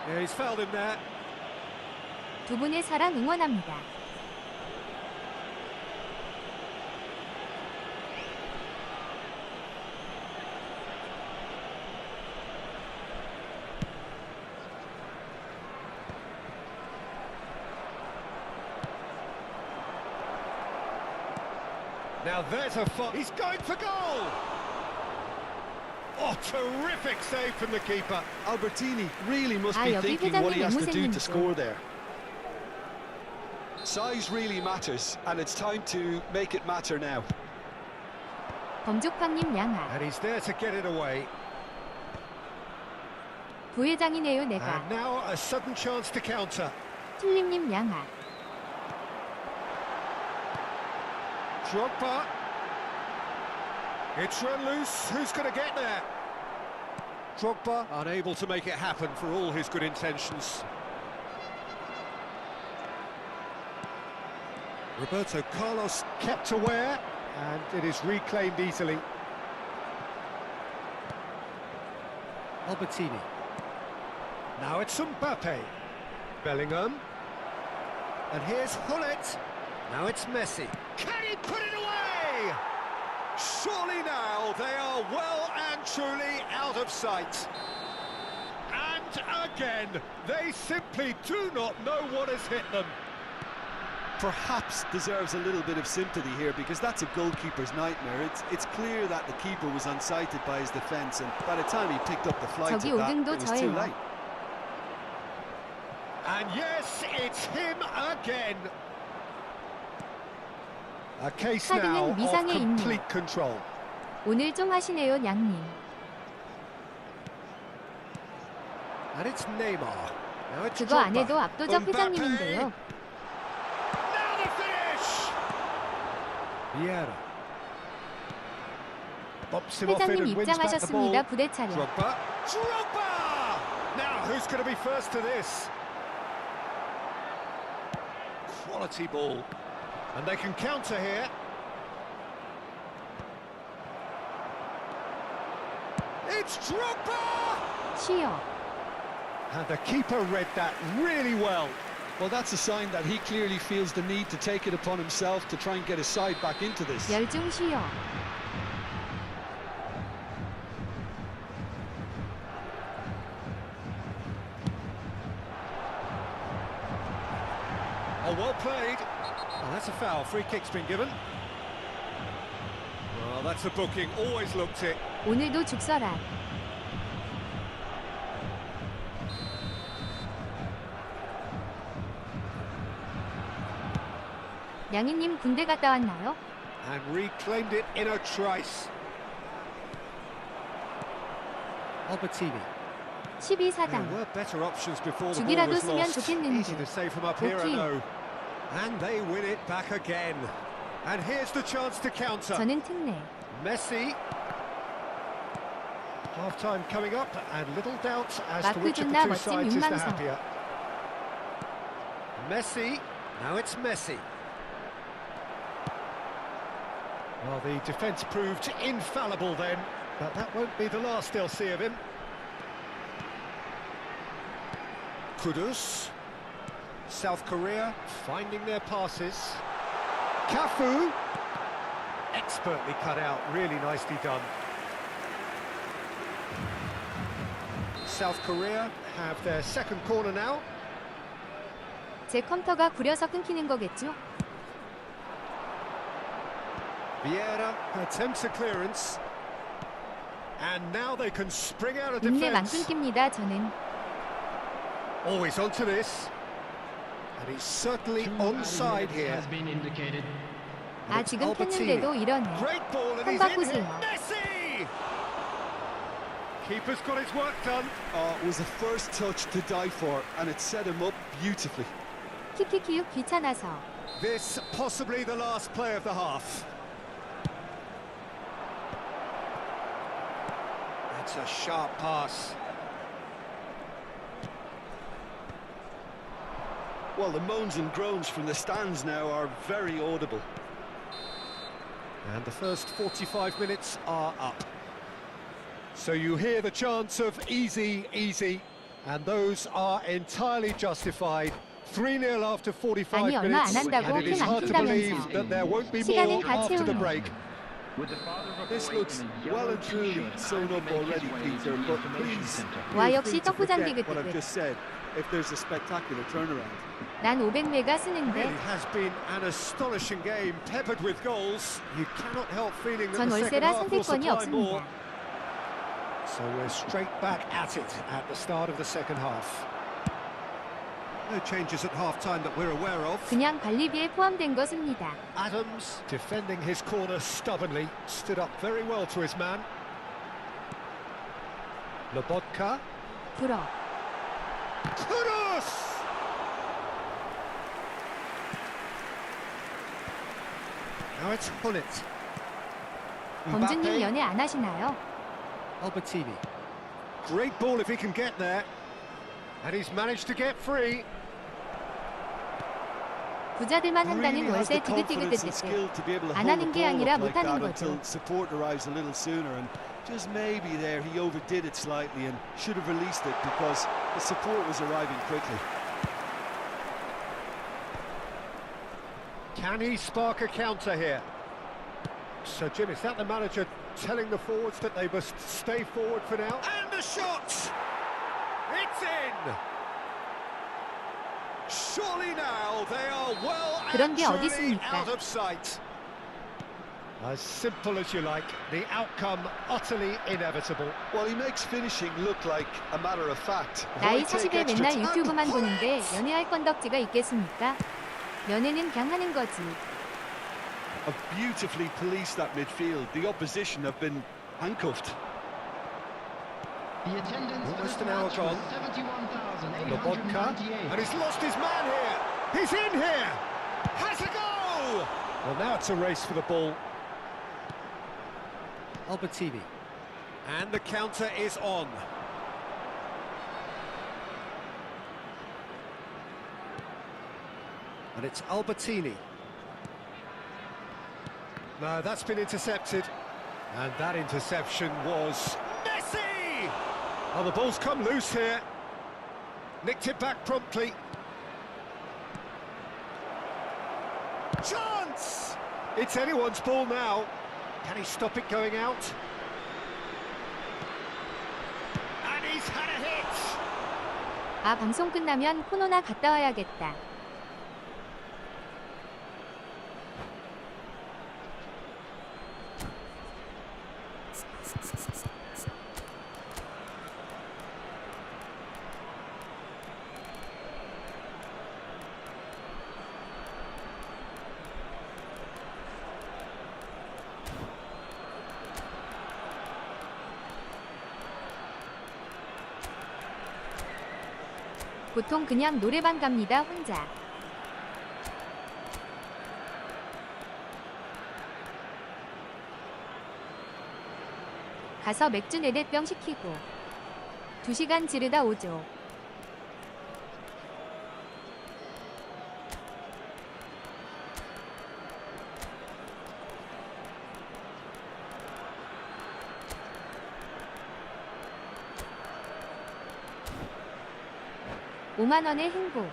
Yeah, he's fouled him there. 두 분의 사랑 응원합니다. Now there's a foul. He's going for goal! Oh, terrific save from the keeper. Albertini really must be 여기 thinking 회장님 what he has to do to 앵무새님이죠. score there. Size really matters, and it's time to make it matter now. 범족팡님 양아. And he's there to get it away. 부회장이네요 내가. And now a sudden chance to counter. 툴림님 양아. Drogba. It's run loose. Who's going to get there? Drogba unable to make it happen for all his good intentions. Roberto Carlos kept aware, and it is reclaimed easily. Albertini. Now it's Mbappe. Bellingham. And here's Hullet. Now it's Messi. Can he put it away? Surely now they are well and truly out of sight. And again, they simply do not know what has hit them. Perhaps deserves a little bit of sympathy here, because that's a goalkeeper's nightmare. It's clear that the keeper was unsighted by his defence, and by the time he picked up the flight of 저기 that, it 5등도 was too 저예요. late. And yes, it's him again. A case 카드는 now of 미상의 임무. complete control. 오늘 좀 하시네요 양님. And it's Neymar. Now it's 그거 안 Drogba. 해도 압도적 Mbappe. 회장님인데요. Now the finish! Vieira. Bops him off it 회장님 and wins back the ball. 입장하셨습니다. 부대 차려. Drogba. Drogba! Now who's going to be first to this? Quality ball. And they can counter here. It's Drogba! 쉬어. And the keeper read that really well. Well, that's a sign that he clearly feels the need to take it upon himself to try and get his side back into this. 열중 쉬어. Oh, well played. Oh, that's a foul. Free kick's been given. Well, that's a booking. Always looked it. 오늘도 죽서라. 양희님 군대 갔다 왔나요? And reclaimed it in a trice. Albertini. 12사강. There were better options before the ball 죽이라도 was 쓰면 lost. 좋겠는데. Easy to save from up here, I 오케이. know. And they win it back again. And here's the chance to counter. 저는 특례. Messi. Half-time coming up, and little doubt as to 마크 which of the 존나 two 멋진 sides is the 윤망석. happier. Messi. Now it's Messi. Well, the defence proved infallible then, but that won't be the last they'll see of him. Kudus. South Korea finding their passes. Cafu. Expertly cut out, really nicely done. South Korea have their second corner now. 제 컴퓨터가 구려서 끊기는 거겠죠? Vieira attempts a clearance. And now they can spring out of 인내만 defence. 끊깁니다, 저는. Always onto this. And he's certainly onside here. Has been indicated. 아, 지금 켰는데도 이러네. Great ball and 폰 he's in 바꾸세요. here. Messi! Keeper's got his work done. It was a first touch to die for, and it set him up beautifully. 키키키육 귀찮아서. This possibly the last play of the half. That's a sharp pass. Well, the moans and groans from the stands now are very audible. And the first 45 minutes are up. So you hear the chants of easy, easy, and those are entirely justified. 3-0 after 45 아니, 얼마 안 minutes, 한다고 and it is 핑 안 hard to believe 낀다면서. that there won't be 시간은 more 다 after the 채우노. break. This looks well and truly sewn up already, Peter, but please 와, feel 역시 free to 떡부장 forget what I've 디귿디귿. just said if there's a spectacular turnaround. 난 500메가 쓰는데 It has been an astonishing game, peppered with goals. You cannot help feeling that 전 the second 월세라 half will 선택권이 supply more. 없습니다. So we're straight back at it at the start of the second half. No changes at half-time that we're aware of. 그냥 관리비에 포함된 것입니다. Adams defending his corner stubbornly, stood up very well to his man. Lobotka. 불어. Kudus! Now it's Hullet. 범준님 연애 안 하시나요? Albertini. Great ball if he can get there. And he's managed to get free. 부자들만 한다는 Really has 월세 the confidence and 디귿디귿디귿. skill to be able to 안 hold 하는 the 게 ball 아니라 up like 못하는 that 거죠. until support arrives a little sooner, and just maybe there he overdid it slightly and should have released it because the support was arriving quickly. Can he spark a counter here? So, Jim, is that the manager telling the forwards that they must stay forward for now? And the shot! It's in! Surely now they are well 그런 and 게 어디 truly 있습니까? out of sight. As simple as you like, the outcome utterly inevitable. Well, he makes finishing look like a matter of fact. 나이 Why take 40에 extra 맨날 time? 유튜브만 보는데 연애할 건덕지가 있겠습니까? 연애는 그냥 하는 거지. Have beautifully policed that midfield. The opposition have been handcuffed. The attendance for Almost this an hour match was gone. 71,898. Lobotka, and he's lost his man here. He's in here. Has a go. Well, now it's a race for the ball. Albertini, and the counter is on. And it's Albertini. No, that's been intercepted. And that interception was Messi! Oh, the ball's come loose here. Nicked it back promptly. Chance! It's anyone's ball now. Can he stop it going out? And he's had a hit! 아, 방송 끝나면 코노나 갔다 와야겠다. 보통 그냥 노래방 갑니다, 혼자. 가서 맥주 4대병 시키고 2시간 지르다 오죠. $50,000의 행복.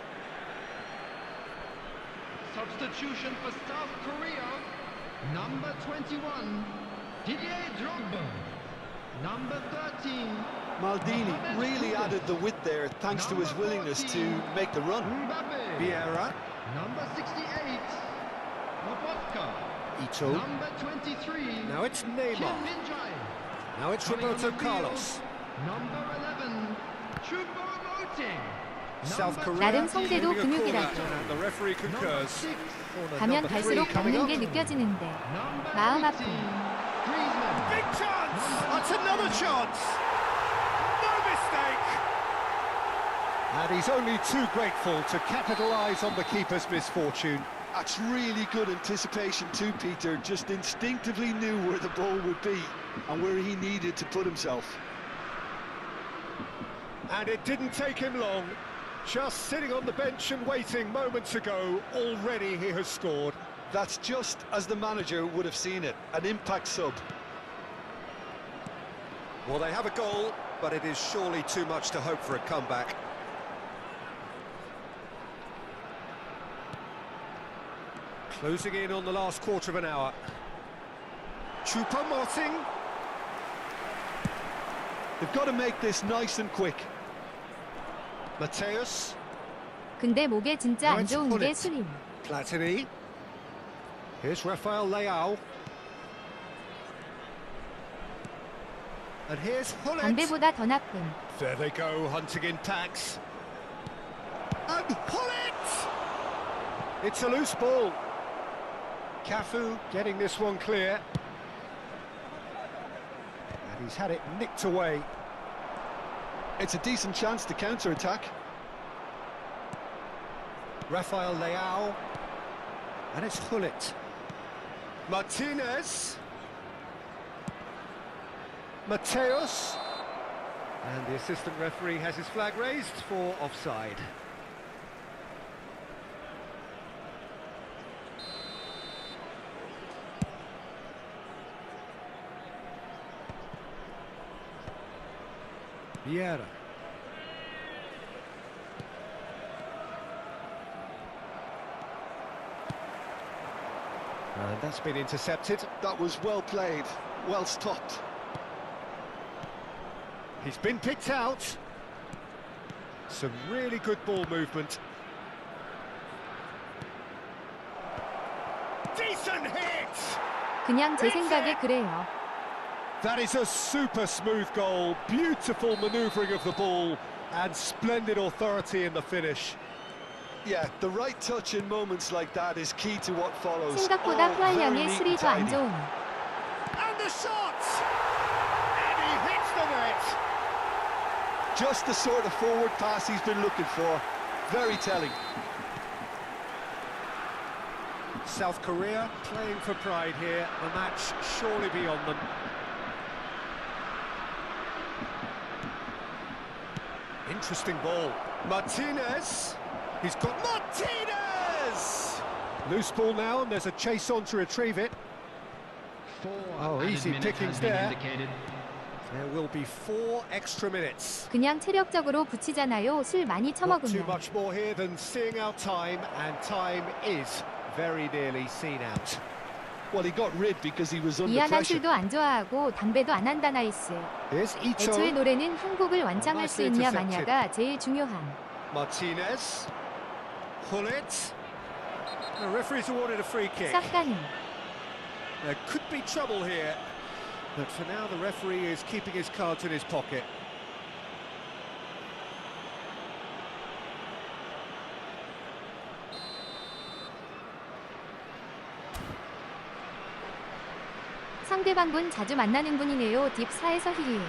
Substitution for South Korea. Number 21, Didier Drogba. Number 13, Maldini really added the width there thanks to his willingness to make the run. Mbappe. Vieira, Number 68, Lobotka. Ito. Number 23, Now it's Kim Neymar. Min-jae. Now it's Coming on Roberto the Carlos. field, Number 11, Choupo-Moting. South Number Korea 나름 성대도 giving a corner, 근육이라죠. and the referee Number concurs. 6, Corner 가면 number 갈수록 3 coming 먹는 up. 게 느껴지는데 Number 마음 18, 아픔. Griezmann. Big chance! That's another chance! No mistake! And he's only too grateful to capitalise on the keeper's misfortune. That's really good anticipation too, Peter. Just instinctively knew where the ball would be and where he needed to put himself. And it didn't take him long. Just sitting on the bench and waiting moments ago, already he has scored. That's just as the manager would have seen it, an impact sub. Well, they have a goal, but it is surely too much to hope for a comeback. Closing in on the last quarter of an hour. Choupo-Moting. They've got to make this nice and quick. Mateus. 근데 목에 진짜 안 좋은 게 Let's 술임. Platini. Here's Rafael Leao. And here's Hullet. 담배보다 더 나쁨. There they go, hunting in packs. And Hullet! It's a loose ball. Cafu getting this one clear. And he's had it nicked away. It's a decent chance to counter-attack. Rafael Leao. And it's Hullet. Martinez. Mateus. And the assistant referee has his flag raised for offside. Vieira. And that's been intercepted. That was well played, well stopped. He's been picked out. Some really good ball movement. Decent hit! 그냥 제 생각에 그래요. That is a super smooth goal. Beautiful manoeuvring of the ball and splendid authority in the finish. Yeah, the right touch in moments like that is key to what follows. 생각보다 Oh, 플라이 very 향의 neat 술이 and 더 안 tidy. 좋은. And the shot! And he hits the net! Just the sort of forward pass he's been looking for. Very telling. South Korea playing for pride here. The match surely beyond them. Interesting ball. Martinez. He's got Martinez! Loose ball now, and there's a chase on to retrieve it. Oh, easy pickings there. There will be 4 extra minutes. 그냥 체력적으로 붙이잖아요. 술 많이 Not too 처먹으면. much more here than seeing out time, and time is very nearly seen out. Well, he got rid because he was under 미안한 pressure. 술도 안 좋아하고 담배도 안 한다 나이스. Here's Ito. 애초에 노래는 한국을 완창할 수 있냐 Nicely 마냐가 제일 중요한. Martinez. Hullet. The referee's awarded a free kick. 싹 가는. There could be trouble here, but for now the referee is keeping his cards in his pocket. 상대방분 자주 만나는 분이네요. 딥 4에서 히히.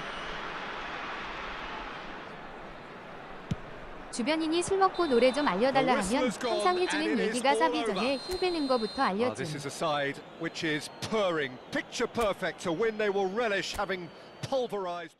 주변인이 술 먹고 노래 좀 알려달라 하면 항상 해주는 얘기가 사비 전에 힘 빼는 거부터 알려줌. This is a side which is purring, picture perfect to win. They will relish having pulverized.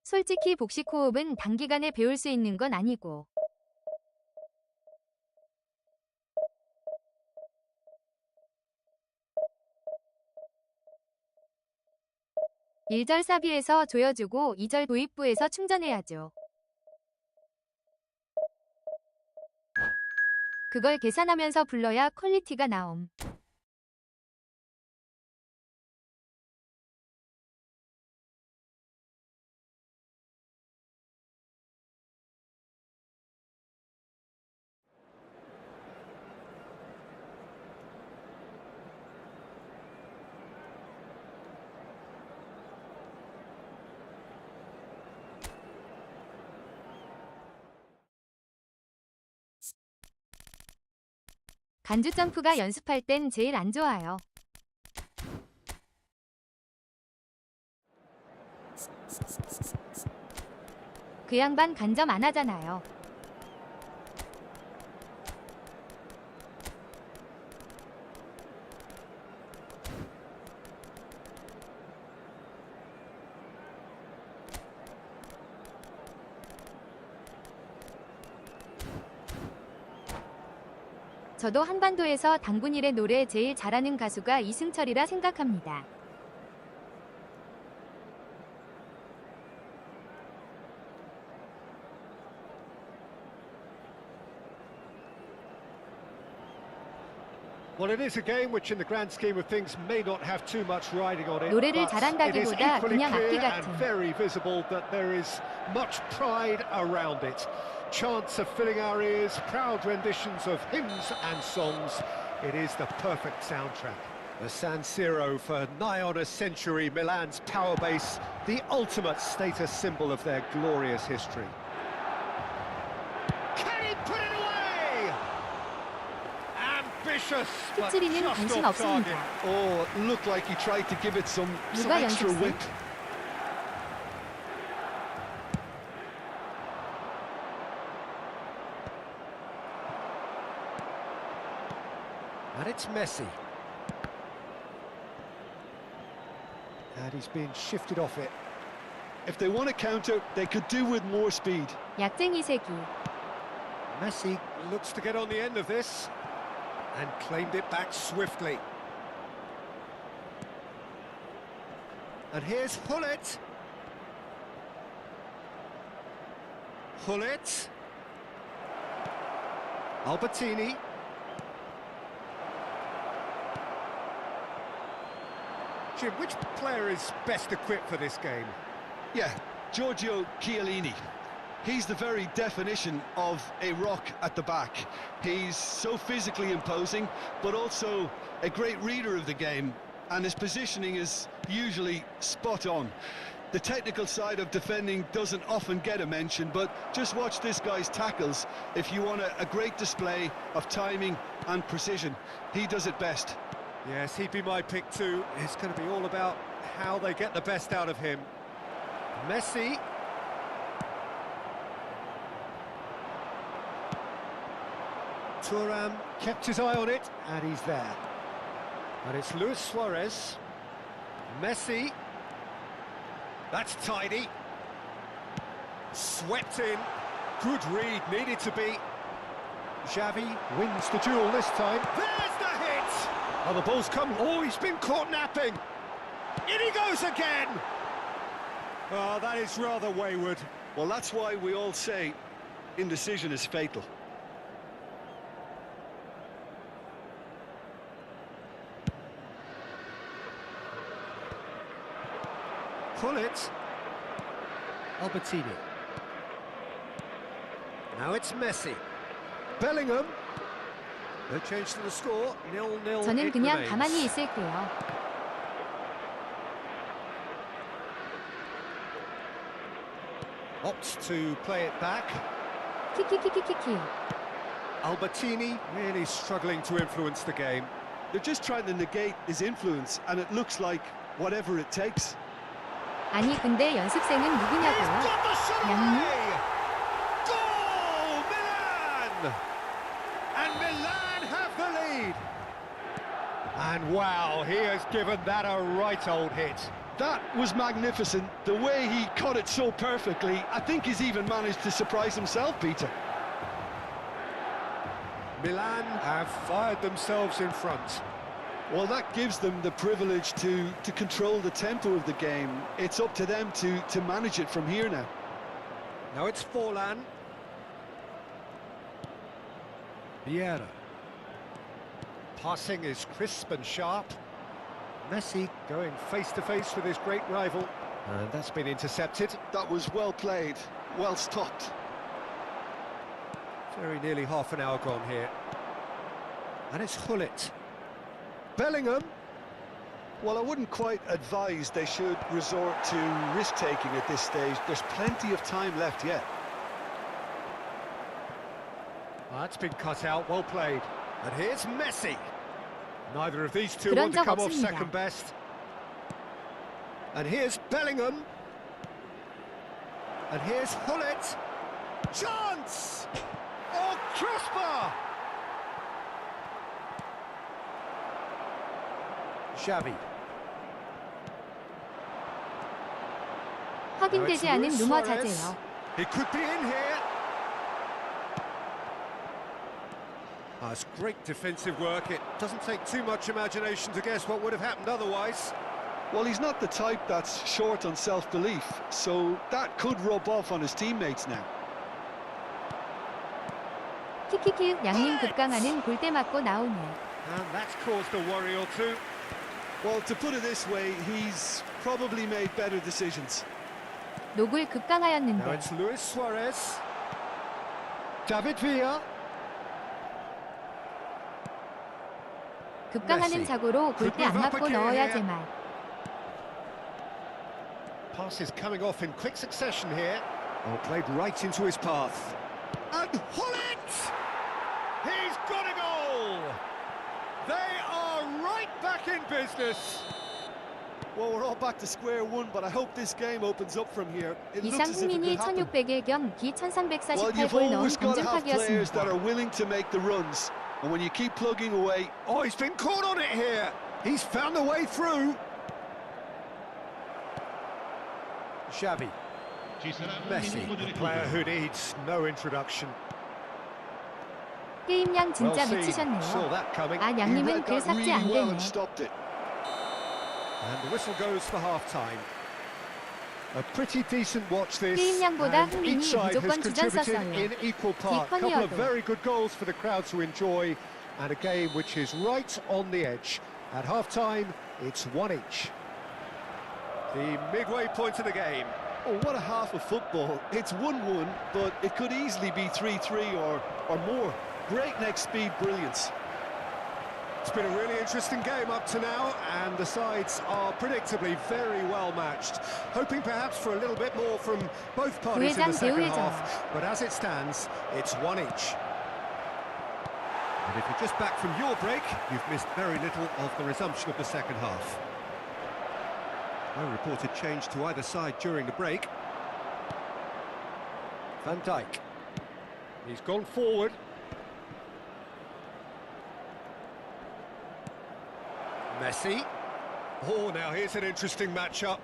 솔직히 복식 호흡은 단기간에 배울 수 있는 건 아니고 일절 사비에서 조여주고 2절 도입부에서 충전해야죠. 그걸 계산하면서 불러야 퀄리티가 나옴. 간주 점프가 연습할 땐 제일 안 좋아요. 그 양반 간점 안 하잖아요. 저도 한반도에서 당군일의 노래 제일 잘하는 가수가 이승철이라 생각합니다. Well, it is a game which in the grand scheme of things may not have too much riding on it. 노래를 But it is 잘한다기보다 equally 그냥 악기 clear and 같은. very visible that there is much pride around it. Chants are filling our ears, proud renditions of hymns and songs. It is the perfect soundtrack. The San Siro for nigh on a century, Milan's power base, the ultimate status symbol of their glorious history. Can he put it away? Ambitious, but 핏줄이는 just 관심 off target. 없습니다. Oh, it looked like he tried to give it some 누가 extra 연습생? whip. And it's Messi. And he's being shifted off it. If they want to counter, they could do with more speed. 약쟁이 세기. Messi looks to get on the end of this and claimed it back swiftly. And here's Hullet. Hullet. Albertini. Jim, which player is best equipped for this game? Yeah, Giorgio Chiellini. He's the very definition of a rock at the back. He's so physically imposing, but also a great reader of the game, and his positioning is usually spot on. The technical side of defending doesn't often get a mention, but just watch this guy's tackles if you want a great display of timing and precision. He does it best. Yes, he'd be my pick too. It's going to be all about how they get the best out of him. Messi. Thuram kept his eye on it, and he's there. And it's Luis Suarez. Messi. That's tidy. Swept in. Good read, needed to be. Xavi wins the duel this time. There's the hit! Oh, the ball's come. Oh, he's been caught napping. In he goes again! Oh, that is rather wayward. Well, that's why we all say indecision is fatal. pull it. Albertini. Now it's Messi. Bellingham. No change to the score. 0-0. 저는 it 그냥 remains. 가만히 있을게요. Opts to play it back. 키키키키키키. Albertini really struggling to influence the game. They're just trying to negate his influence, and it looks like whatever it takes. 아니 근데 연습생은 누구냐고요? Got the shot 양님? away! Goal! Milan! And Milan have the lead. And wow, he has given that a right old hit. That was magnificent. The way he cut it so perfectly, I think he's even managed to surprise himself, Peter. Milan have fired themselves in front. Well, that gives them the privilege to control the tempo of the game. It's up to them to manage it from here now. Now it's Forlan. Vieira. Passing is crisp and sharp. Messi going face-to-face with his great rival. And that's been intercepted. That was well played, well stopped. Very nearly half an hour gone here. And it's Hullet. Bellingham. Well, I wouldn't quite advise they should resort to risk-taking at this stage. There's plenty of time left yet. That's been cut out, well played. And here's Messi. Neither of these two 그런 want to 적 come off 없습니다. second best. And here's Bellingham. And here's Hullet. Chance! Oh, crossbar! Xavi. 확인되지 않은 Luis 루머 Suarez. 자제요. He could be in here. That's great defensive work. It doesn't take too much imagination to guess what would have happened otherwise. Well, he's not the type that's short on self-belief, so that could rub off on his teammates now. 키키키 양님 급강하는 골대 맞고 나오네. And that's caused a worry or two. Well, to put it this way, he's probably made better decisions. 녹을 Now 급강하였는데. it's Luis Suarez. David Villa. 급강하는 Messi. 자고로 골대 안 Could move up 맞고 again 넣어야 here. 제말. Passes coming off in quick succession here. Oh, played right into his path. And Hullet! He's got a goal! They are right back in business. Well, we're all back to square one, but I hope this game opens up from here. It looks as if it 이상훈민이 could happen. 1600의 경기 Well, you've 1348골 넣은 always got to have players that 검증팍이었습니다. are willing to make the runs, and when you keep plugging away, Oh, he's been caught on it here. He's found the way through. Xavi. Messi, a player who needs no introduction. 게임량 Well 진짜 seen. 미치셨네요. Saw that coming. 아 he 양님은 read 글 that 삭제 really 안 well 되네. and stopped it. And the whistle goes for half-time. A pretty decent watch this. 게임량보다 And 흥민이 each side has 무조건 주전 contributed 썼어요. in equal part. Couple of 디컨이어도. very good goals for the crowd to enjoy, and a game which is right on the edge. At half-time, it's one each. The midway point of the game. Oh, what a half of football. It's 1-1, but it could easily be 3-3 or more. Breakneck speed brilliance. It's been a really interesting game up to now, and the sides are predictably very well matched. Hoping perhaps for a little bit more from both parties in the 부회장 second 대우회장. half, but as it stands, it's one each. And if you're just back from your break, you've missed very little of the resumption of the second half. No reported change to either side during the break. Van Dijk. He's gone forward. Messi. Oh, now here's an interesting matchup.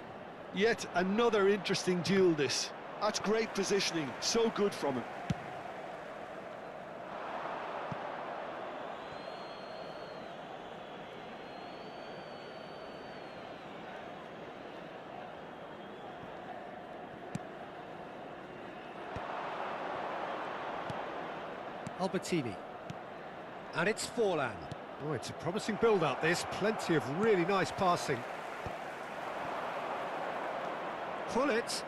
Yet another interesting duel, this. That's great positioning, so good from him. Albertini. And it's Forlan. Oh, it's a promising build-up, this. Plenty of really nice passing. Hullet.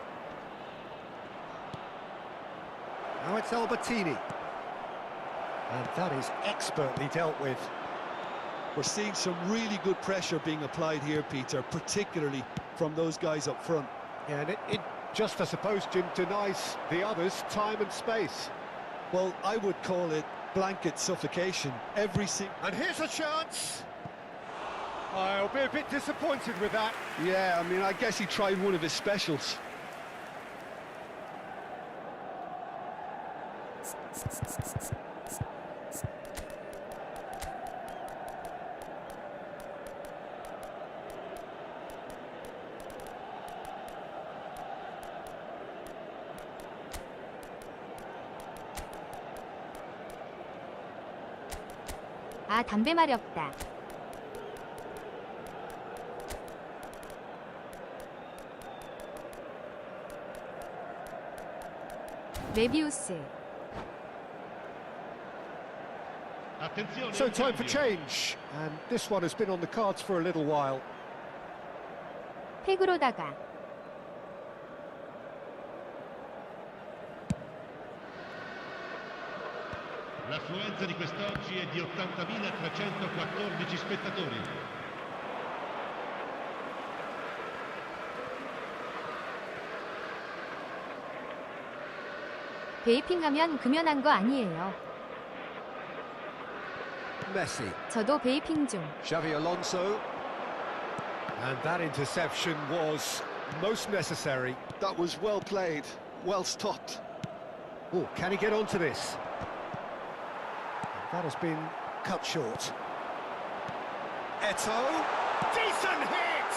Now it's Albertini. And that is expertly dealt with. We're seeing some really good pressure being applied here, Peter, particularly from those guys up front. Yeah, and it just, I suppose, Jim, denies the others time and space. Well, I would call it blanket suffocation. And here's a chance. I'll be a bit disappointed with that. Yeah, I mean, I guess he tried one of his specials. 아, 담배 마렵다. 메비우스. Attenzione, So il time for cambio. change. And this one has been on the cards for a little while. 팩으로다가. L'affluenza di quest'oggi è di 80.314 spettatori. 베이핑하면 금연한 거 아니에요. Messi. 저도 베이핑 중. Xavi Alonso. And that interception was most necessary. That was well played, well stopped. Oh, can he get onto this? That has been cut short. Eto'o. Decent hit!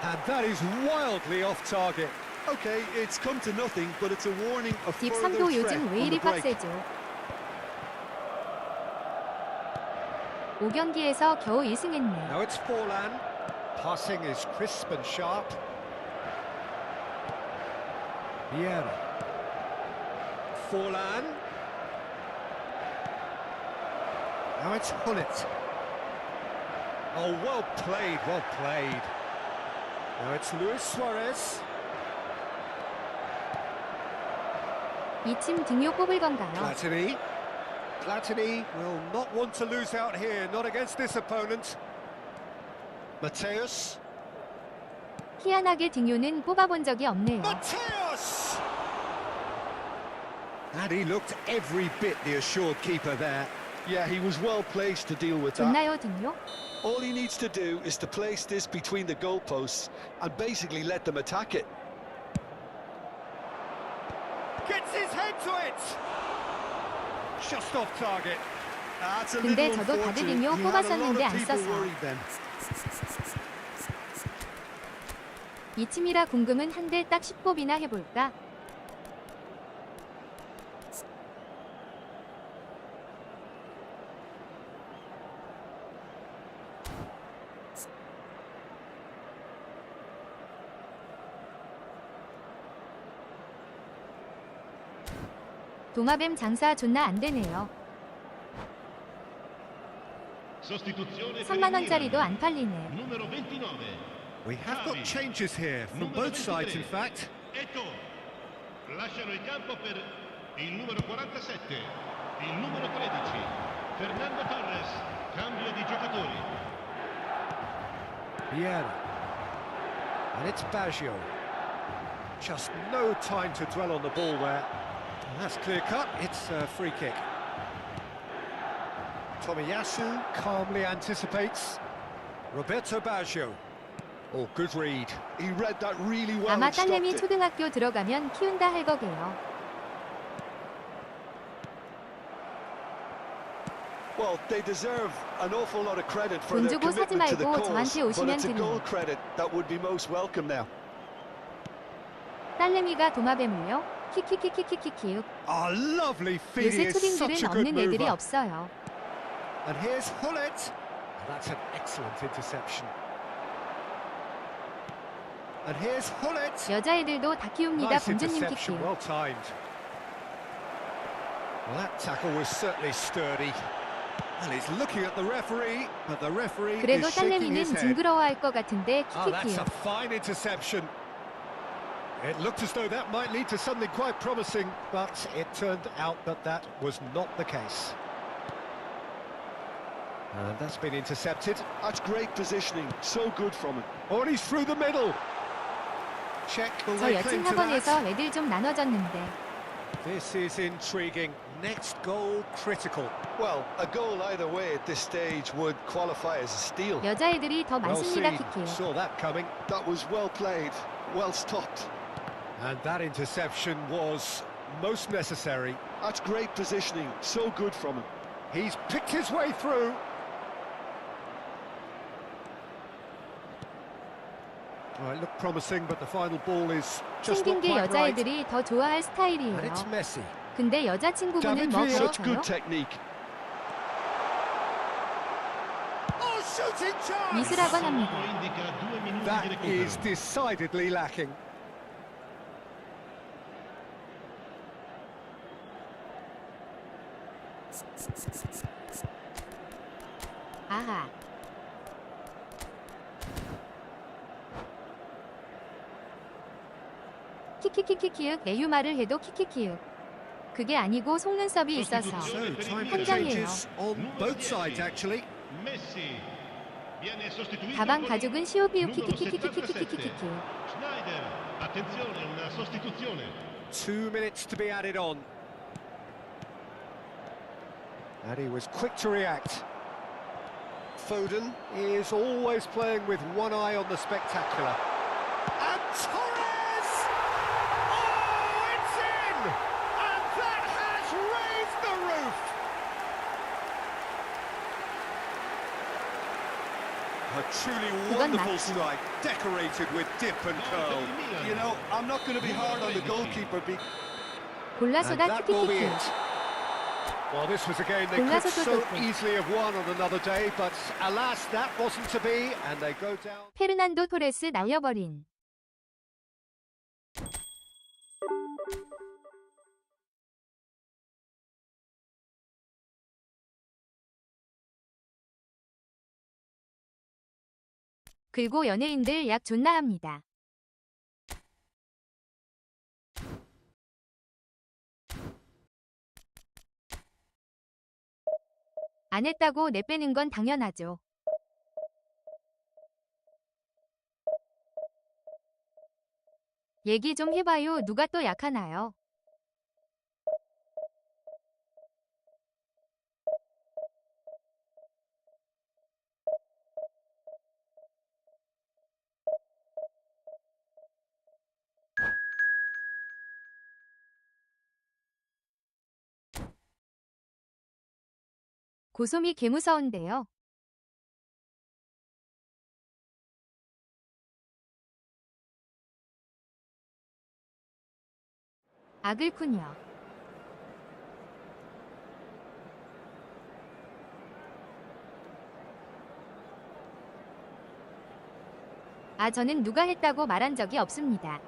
And that is wildly off target. Okay, it's come to nothing, but it's a warning of 딥 further 3도 threat 요즘 왜 on 이리 the break. 빡세죠? 5경기에서 겨우 1승했네. Now it's Forlan. Passing is crisp and sharp. Vieira. Forlan. Now it's Hullet. Oh, well played, well played. Now it's Luis Suarez. 이 팀 등요 뽑을 건가요? Platini. Platini will not want to lose out here, not against this opponent. Mateus. 희한하게 등요는 뽑아본 적이 없네요. Mateus! And he looked every bit the assured keeper there. Yeah, he was well placed to deal with that. 좋나요, 등요? All he needs to do is to place this between the goalposts and basically let them attack it. Gets his head to it! Just off target. That's a 근데 little 저도 다들 unfortunate. 등요 He had a lot 뽑았었는데 of 안 people 써서. worried then. 이 팀이라 궁금은 한데 딱 10뽑이나 해볼까? 도마뱀 장사 존나 안 되네요. Sostituzione per 3만 il 원짜리도 Milan. 안 팔리네. Numero 29. We have got changes here, from both sides in fact. Eto'o. Lasciano il campo per il numero 47, il numero 13, Fernando Torres. Cambio di giocatori. Vieira. And it's Baggio. Just no time to dwell on the ball there. And that's clear cut, it's a free kick. Tomiyasu calmly anticipates. Roberto Baggio. Oh, good read. He read that really well 아마 and stopped 딸내미 it. 초등학교 들어가면 키운다 할 거게요. Well, they deserve an awful lot of credit for 돈 their 주고 사지 commitment to the 말고 cause, 저한테 but 오시면 it's a 드려요. goal credit that would be most welcome now. 딸내미가 도마뱀을요? 키키키키키키키. Oh, lovely feeding 요새 is such 초딩들은 a good 없는 애들이 mover. 없어요. And here's Hullet. That's an excellent interception. And here's Hullet. 여자애들도 다 키웁니다. Nice 공주님 interception, 키키요. well timed. Well, that tackle was certainly sturdy. And he's looking at the referee, but the referee 그래도 is shaking 딸내미는 his head. 징그러워할 것 같은데 Oh, that's 키키키요. a fine interception. It looked as though that might lead to something quite promising, but it turned out that that was not the case. And that's been intercepted. That's great positioning. So good from him. Oh, and he's through the middle. Check. Will 저 they 여친 cling to 학원에서 that? 애들 좀 나눠졌는데. This is intriguing. Next goal critical. Well, a goal either way at this stage would qualify as a steal. 여자애들이 더 Well 많습니다, seen. 키키. Saw that coming. That was well played, well stopped. And that interception was most necessary. That's great positioning. So good from him. He's picked his way through. Well, it looked promising, but the final ball is just 생긴 not 게 quite right. 여자애들이 더 좋아할 And 스타일이에요. it's messy. 근데 여자친구분은 뭐 David Villa. Such good 가르쳐요? technique. Oh, shooting chance! 미술학원 합니다. Indica 2 minuti di That is recupero. decidedly lacking. 아하. 키키키키키윽 애유말을 해도 키키키윽. 그게 아니고 속눈썹이 있어서. So, time for 현장이에요. changes on both sides, actually. Messi viene sostituito 가방 con 가죽은 시오비우 numero 키키키키키키키키키키키. 77. Schneider, attenzione, una sostituzione. 2 minutes to be added on. And he was quick to react. Foden is always playing with one eye on the spectacular. And Torres! Oh, it's in! And that has raised the roof! A truly wonderful 맞지. strike, decorated with dip and curl. You know, I'm not going to be hard on the goalkeeper. 골라서다 And that will be 키키키키. it. Well, this was a game they could 골라서 so 또 easily have won on another day, but alas, that wasn't to be, and they go down. 페르난도 토레스 날려버린. 그리고 연예인들 약 존나 합니다. 안 했다고 내빼는 건 당연하죠. 얘기 좀 해봐요. 누가 또 약하나요? 고솜이 개무서운데요. 아글군요. 아, 저는 누가 했다고 말한 적이 없습니다.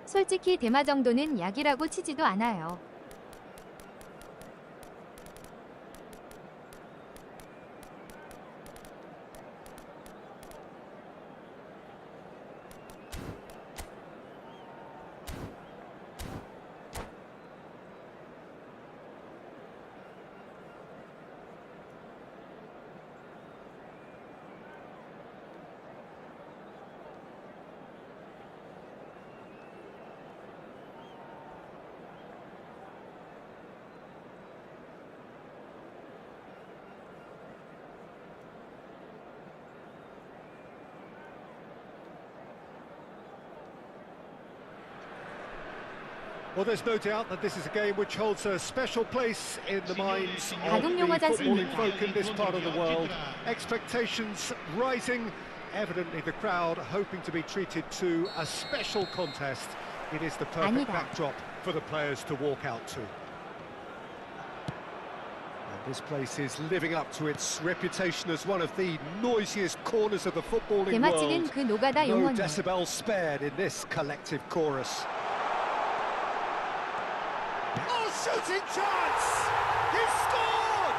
솔직히 대마 정도는 약이라고 치지도 않아요. Well, there's no doubt that this is a game which holds a special place in the minds of the 가동용어지 footballing 않습니까? folk in this part of the world. Expectations rising, evidently the crowd hoping to be treated to a special contest. It is the perfect 아니다. backdrop for the players to walk out to. And This place is living up to its reputation as one of the noisiest corners of the footballing 대마치는 world. 그 노가다 No 용언. decibels spared in this collective chorus. Oh, shooting chance! He's scored!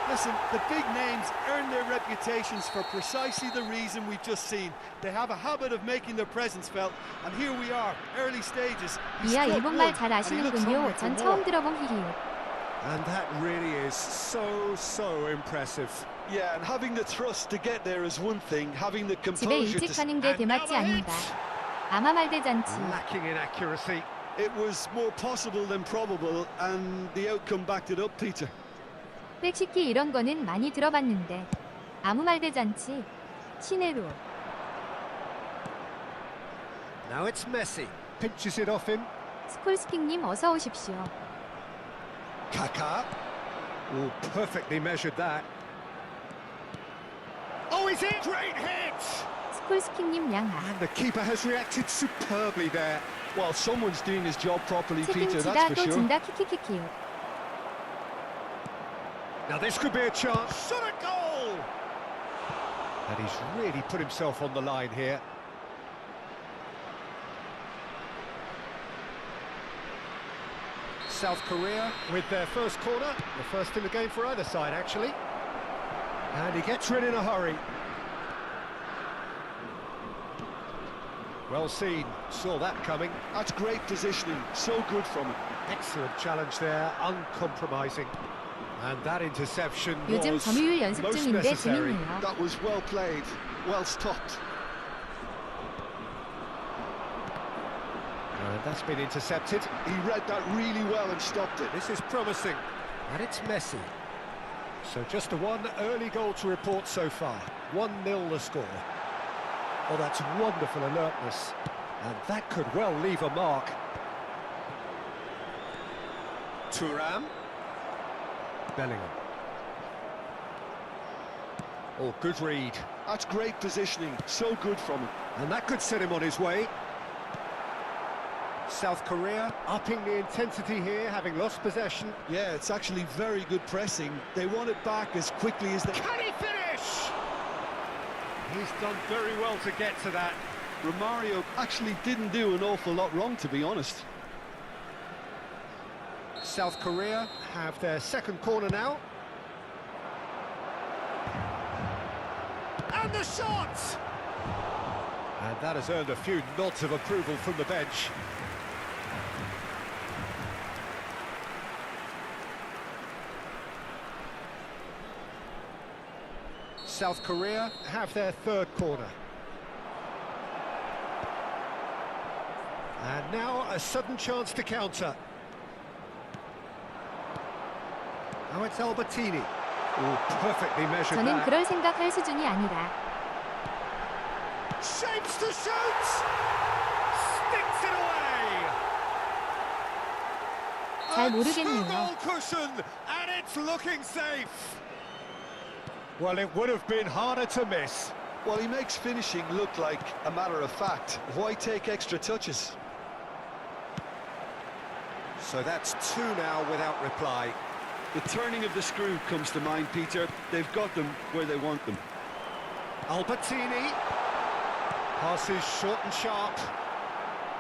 Listen, the big names earn their reputations for precisely the reason we've just seen. They have a habit of making their presence felt, and here we are, early stages. He 이야 struck 일본말 one, 잘 and he looks 아시는군요. hungry for 전 more. 처음 들어본 히히. And that really is so impressive. Yeah, and having the thrust to get there is one thing. Having the 집에 composure 일찍 to... 가는 게 대마치 아닌가. 아마 말대잔치. Lacking in accuracy. It was more possible than probable, and the outcome backed it up, Peter. 백시키 이런 거는 많이 들어봤는데. 아무 말대잔치. 시내로. Now it's Messi. Pinches it off him. 스콜스킹님 어서 오십시오. Kaká. Oh, perfectly measured that. Oh, he's in! Great hit! 스콜스킹님 양아. And the keeper has reacted superbly there. Well, someone's doing his job properly, Peter, 책임지다 that's for 또 sure. 진다 키키키키. Now this could be a chance. Shot a goal! And he's really put himself on the line here. South Korea with their first corner. The first in the game for either side, actually. And he gets rid in a hurry. Well seen. Saw that coming. That's great positioning, so good from him. Excellent challenge there, uncompromising. And that interception 요즘 was 점유율 연습 most 중인데 necessary. 재밌네요. That was well played, well stopped. And that's been intercepted. He read that really well and stopped it. This is promising. And it's Messi. So just the one early goal to report so far. 1-0 the score. Oh, that's wonderful alertness. And that could well leave a mark. Thuram. Bellingham. Oh, good read. That's great positioning, so good from him. And that could set him on his way. South Korea upping the intensity here, having lost possession. Yeah, it's actually very good pressing. They want it back as quickly as they... Can he finish? He's done very well to get to that. Romario actually didn't do an awful lot wrong, to be honest. South Korea have their second corner now. And the shot! And that has earned a few nods of approval from the bench. South Korea have their third corner. And now a sudden chance to counter. Now it's Albertini. Oh, perfectly measured 저는 that. 그럴 생각할 수준이 아니라. Shapes to shoot! Sticks it away! 잘 A 모르겠네요. two-goal cushion, and it's looking safe. Well, it would have been harder to miss. Well, he makes finishing look like a matter of fact. Why take extra touches? So that's two now without reply. The turning of the screw comes to mind, Peter. They've got them where they want them. Albertini. Passes short and sharp.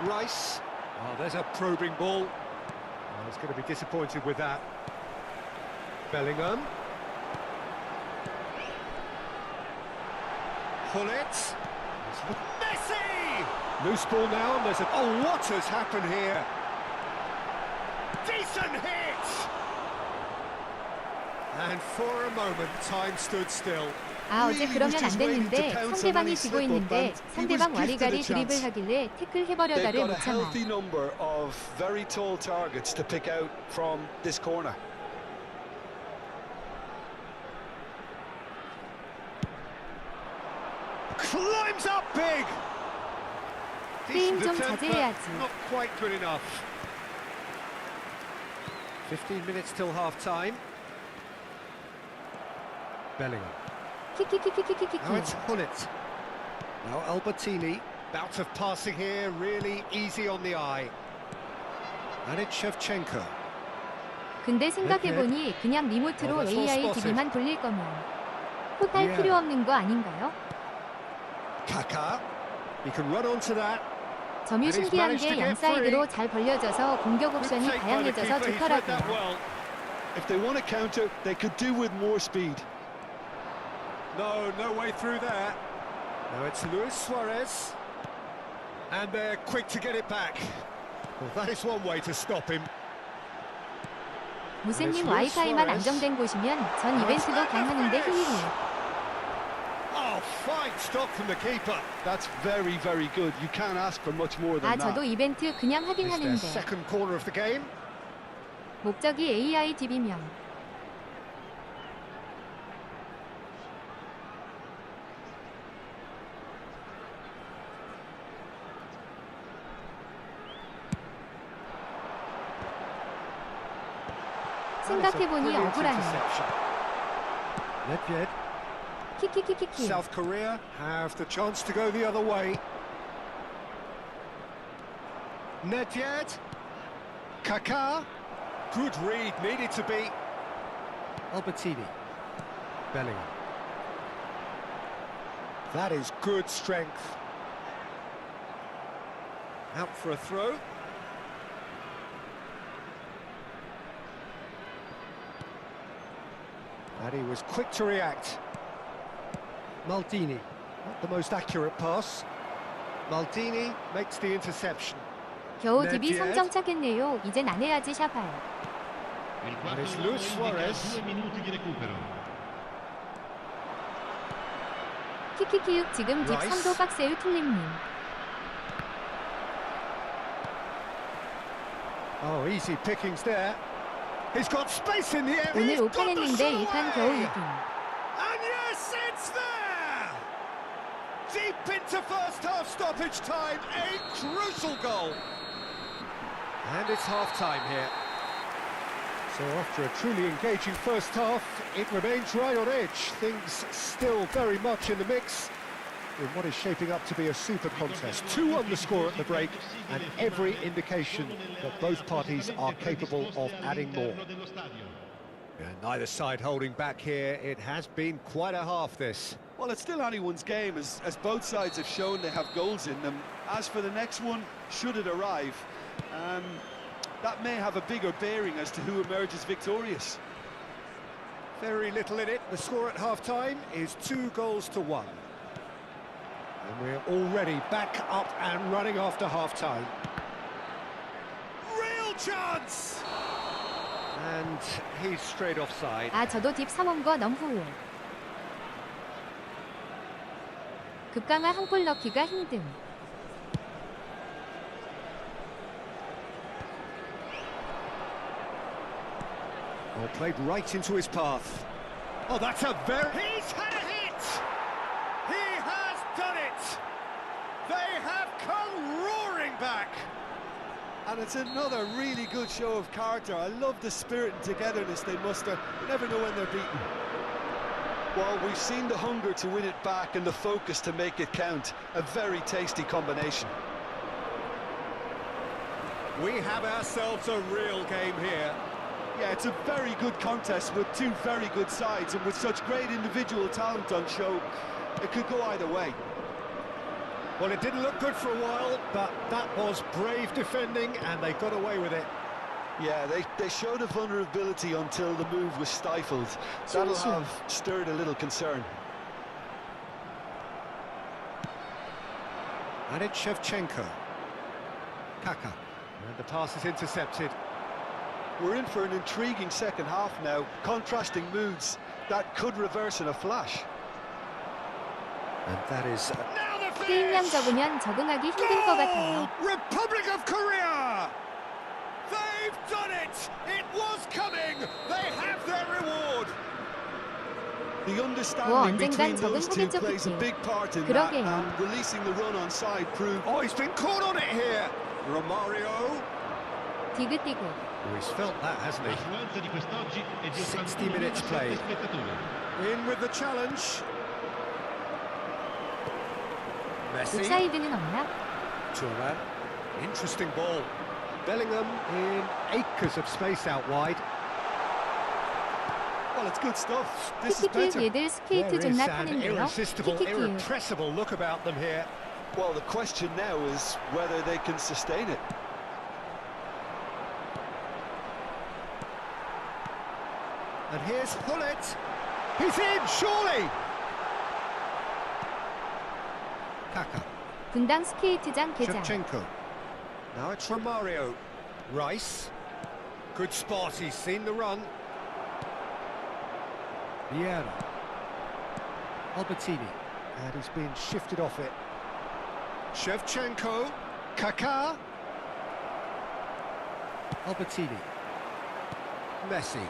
Rice. Oh, there's a probing ball. Oh, he's going to be disappointed with that. Bellingham. Hullet. Messi! Loose ball now, and there's a... Oh, what has happened here? Decent hit! And for a moment, time stood still. 아 어제 그러면 안 됐는데 상대방이 지고 있는데 상대방 와리가리 드리블 하길래 태클 They've 해버려다를 got a 못 참아. healthy number of very tall targets to pick out from this corner. Climbs up big! 게임 Decent 좀 attempt, but 자제해야지. not quite good enough. 15 minutes till half-time. Bellingham. 키키키키키키키. Now it's Hullet. Now Albertini. Bout of passing here, really easy on the eye. And it's Shevchenko. 근데 생각해보니 그냥 리모트로 AI-TV만 돌릴 거면 포탈 필요 없는 거 아닌가요? Kaka. He can run onto that. 점이 신기한 게 양 사이드로 잘 벌려져서 공격 옵션이 다양해져서 좋더라고요. If they want to counter, they could do with more speed. No way through there. Now it's Luis Suarez. And they're quick to get it back. Well, that is one way to stop him. 무생님 와이파이만 안정된 곳이면 전 이벤트도 강하는데 히히히. Oh, fine stop from the keeper. That's very good. You can't ask for much more than that. 저도 이벤트 그냥 하긴 It's their 하는데 second corner of the game. 목적이 AI-TV면 생각해보니 억울하네. Nedved. 키키키키키. South Korea have the chance to go the other way. Nedved. Kaka. Good read, needed to be. Albertini. Bellingham. That is good strength. Out for a throw. And he was quick to react. Maldini, not the most accurate pass. Maldini makes the interception. 겨우 DB 3점 차겠네요. 이젠 안 해야지 샤파요. And it's Luis Suarez. 키키키육 지금 딥 3도 박스에요 툴림님. Oh, easy pickings there. He's got space in the air. 오늘 He's 5판 got the 했는데 shot 1판 겨우 away. 2등. And yes, it's there! Deep into first half stoppage time, a crucial goal. And it's half-time here. So after a truly engaging first half, it remains right on edge. Things still very much in the mix in what is shaping up to be a super contest. 2-1 the score at the break, and every indication that both parties are capable of adding more. And neither side holding back here. It has been quite a half, this. Well, it's still anyone's game, as both sides have shown they have goals in them. As for the next one, should it arrive, that may have a bigger bearing as to who emerges victorious. Very little in it. The score at half-time is 2-1. And we're already back up and running after half-time. Real chance! And he's straight offside. 저도 딥 3원과 넘후에. 급강화 한 골 넣기가 힘듦. Oh, played right into his path. Oh, that's a very... He's had a hit! He has done it! They have come roaring back! And it's another really good show of character. I love the spirit and togetherness they muster. You never know when they're beaten. Well, we've seen the hunger to win it back and the focus to make it count. A very tasty combination. We have ourselves a real game here. Yeah, it's a very good contest with two very good sides, and with such great individual talent on show, it could go either way. Well, it didn't look good for a while, but that was brave defending, and they got away with it. Yeah, they showed a vulnerability until the move was stifled. That'll have stirred a little concern. And it's Shevchenko. Kaka. And the pass is intercepted. We're in for an intriguing second half now. Contrasting moods that could reverse in a flash. And that is... 게임량 적으면 적응하기 힘든 것 같아요. Republic of Korea! They've done it! It was coming! They have their reward! The understanding between 언젠간 those two 적응 plays a 하겠죠. big part in 그러게요. that, and releasing the run on side proved... Oh, he's been caught on it here! Romario. 디귿디귿. Oh, he's felt that, hasn't he? 60 minutes played. In with the challenge. Messi. 옵사이드는 없나? Turan. Interesting ball. Bellingham in acres of space out wide. it's good stuff. This is 키키키읔 better. 얘들 스케이트 There is 존나 an 타는데요. irresistible, 키키키읔. irrepressible look about them here. Well, the question now is whether they can sustain it. And here's Hullet. He's in, surely! Kaka. 분당 스케이트장 개장. Shevchenko. Now it's Romario. Rice. Good spot, he's seen the run. Vieira. Albertini. And he's been shifted off it. Shevchenko. Kaká. Albertini. Messi.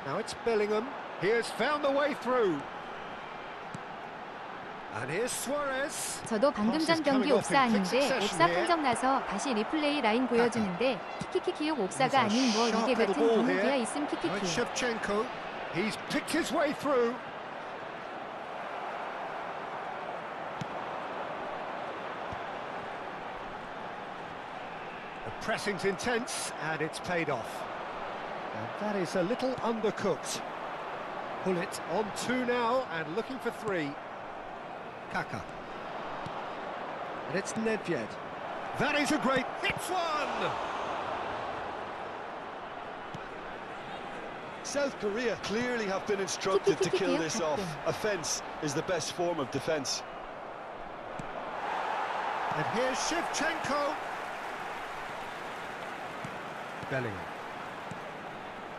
Now it's Bellingham. He has found the way through. And here's Suarez. 저도 방금 전 경기 옵사 아닌데 옵사 판정 나서 다시 리플레이 라인 보여주는데 키키키키육 옵사가 아닌 뭐 이게 같은 분위기야 있음 키키키육. Shevchenko. He's picked his way through. The pressing's intense and it's paid off. And that is a little undercooked. Hullet on 2 now and looking for 3. Kaka. And it's Nedved. That is a great... It's one! South Korea clearly have been instructed to kill this off. Offence is the best form of defence. And here's Shevchenko. Bellingham.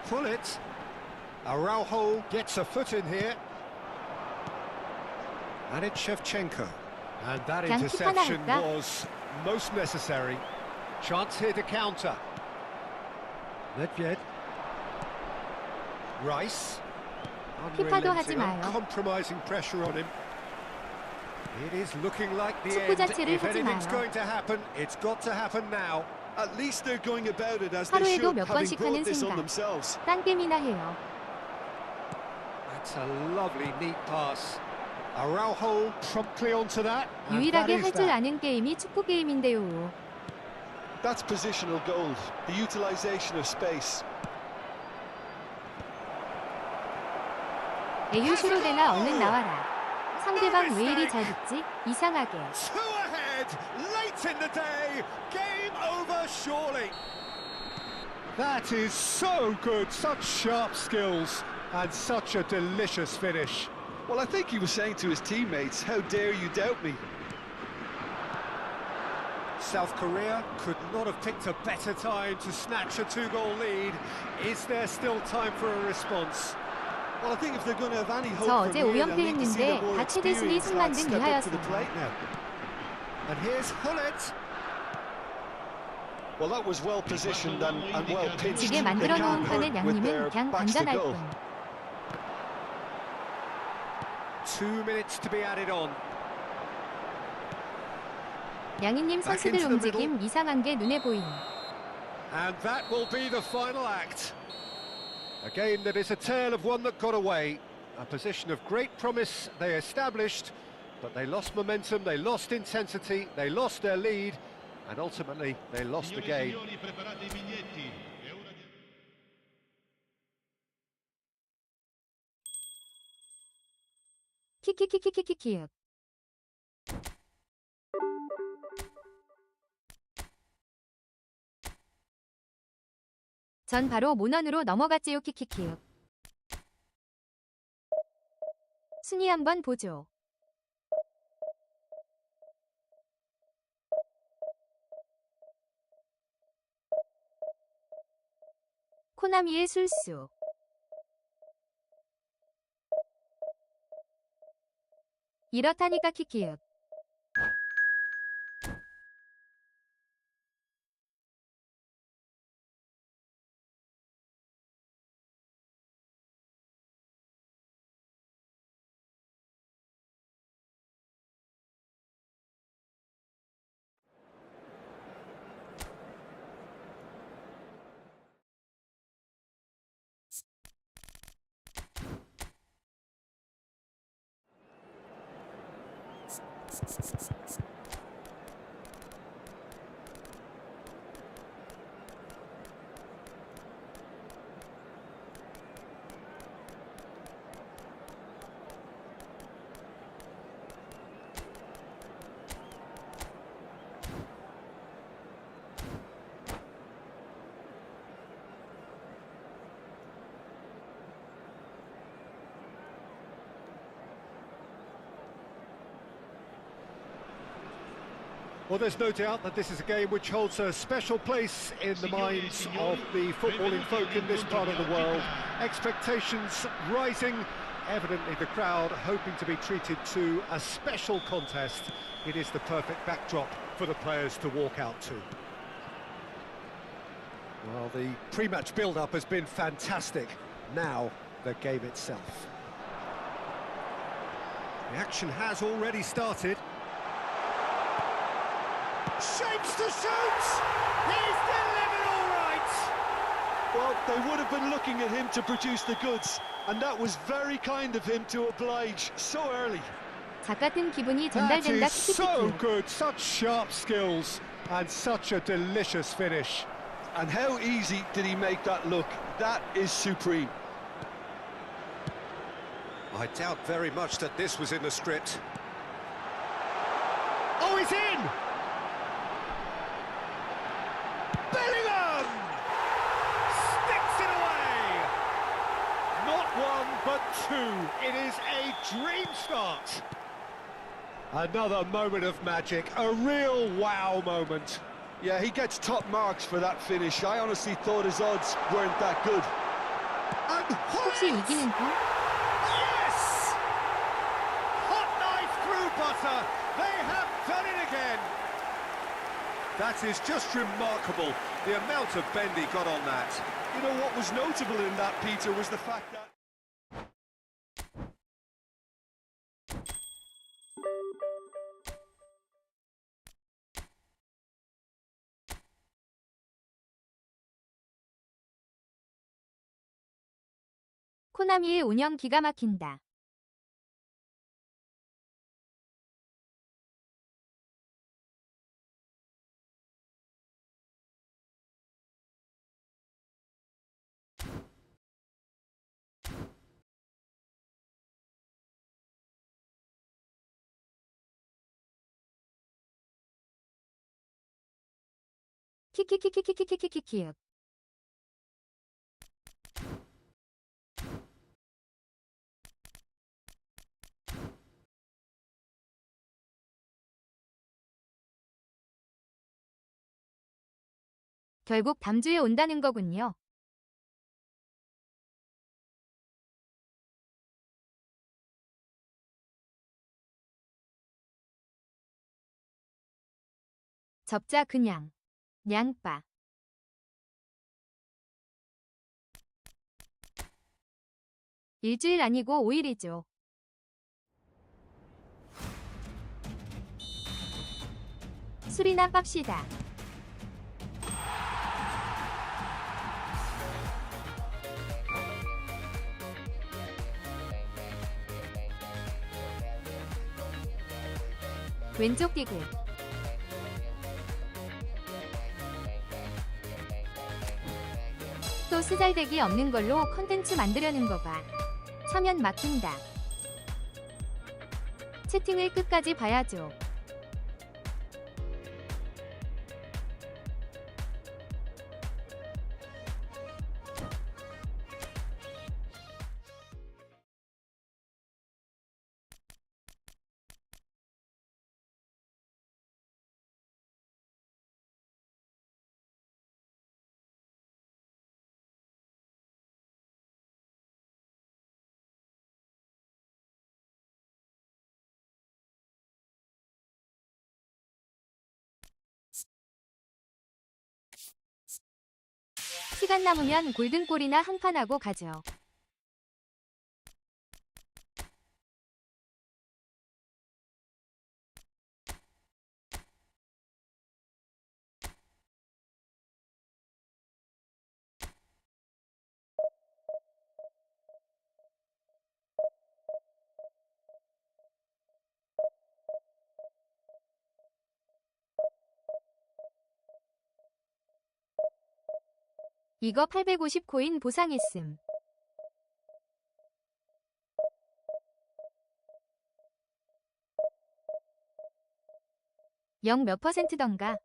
Hullet. Araujo gets a foot in here. And it's Shevchenko. And that interception was most necessary. Chance here to counter. Nedved. Rice. Unrelenting, uncompromising pressure on him. It is looking like the end. If anything's going to happen, it's got to happen now. At least they're going about it as they should, having brought this on themselves. 딴게임이나 해요. That's a lovely, neat pass. Araujo promptly onto that. 유일하게 할 줄 아는 게임이 축구 게임인데요. That's positional gold, the utilisation of space. 에유슈로데나 얼른 나와라. 상대방 왜 이리 잘 붙지? 이상하게. Two ahead, late in the day. Game over, surely. That is so good. Such sharp skills and such a delicious finish. Well, I think he was saying to his teammates, how dare you doubt me? South Korea could not have picked a better time to snatch a 2-goal lead. Is there still time for a response? Well, I think if they're going to have any hope 저 from 어제 here, they'll 오연패 need to see the 했는데 more 다치 대신이 experienced 승 lads 만든 step up to the plate 이하였어요. now. And here's Hullet. Well, that was well positioned and well pitched. 지게 만들어 놓은 판은 양님은 그냥 반전할 뿐. 2 minutes to be added on. 양희님 선수들 움직임 이상한 게 눈에 보임. And that will be the final act. A game that is a tale of one that got away. A position of great promise they established, but they lost momentum, they lost intensity, they lost their lead, and ultimately they lost the game. 키키키키키키키육. 전 바로 모넌으로 넘어갔지요 키키키육. 순위 한번 보죠. 코나미의 술수. 이렇다니까 키키육. Well, there's no doubt that this is a game which holds a special place in the minds of the footballing folk in this part of the world. Expectations rising, evidently the crowd hoping to be treated to a special contest. It is the perfect backdrop for the players to walk out to. Well, the pre-match build-up has been fantastic. Now, the game itself. The action has already started. Shapes to shoot! He's delivered all right! Well, they would have been looking at him to produce the goods, and that was very kind of him to oblige so early. 작 같은 기분이 That 전달된다. is so 키키키. good, such sharp skills, and such a delicious finish. And how easy did he make that look? That is supreme. I doubt very much that this was in the script. Oh, he's in! Bellingham! Sticks it away! Not one, but two. It is a dream start. Another moment of magic, a real wow moment. Yeah, he gets top marks for that finish. I honestly thought his odds weren't that good. And 혹시 이기는 팀? yes! Hot knife through butter. They have done it again. That is just remarkable, the amount of bend he got on that. You know what was notable in that, Peter, was the fact that... 코나미의 운영 기가 막힌다. 키키키키키키키키키. 결국 다음 주에 온다는 거군요. 접자 그냥. 양빠. 일주일 아니고 5일이죠. 술이나 빱시다. 왼쪽 디귿. 또 쓰잘데기 없는 걸로 컨텐츠 만들려는 거 봐. 서면 막힌다. 채팅을 끝까지 봐야죠. 시간 남으면 골든골이나 한 판 하고 가죠. 이거 850코인 보상했음. 0 몇 %던가?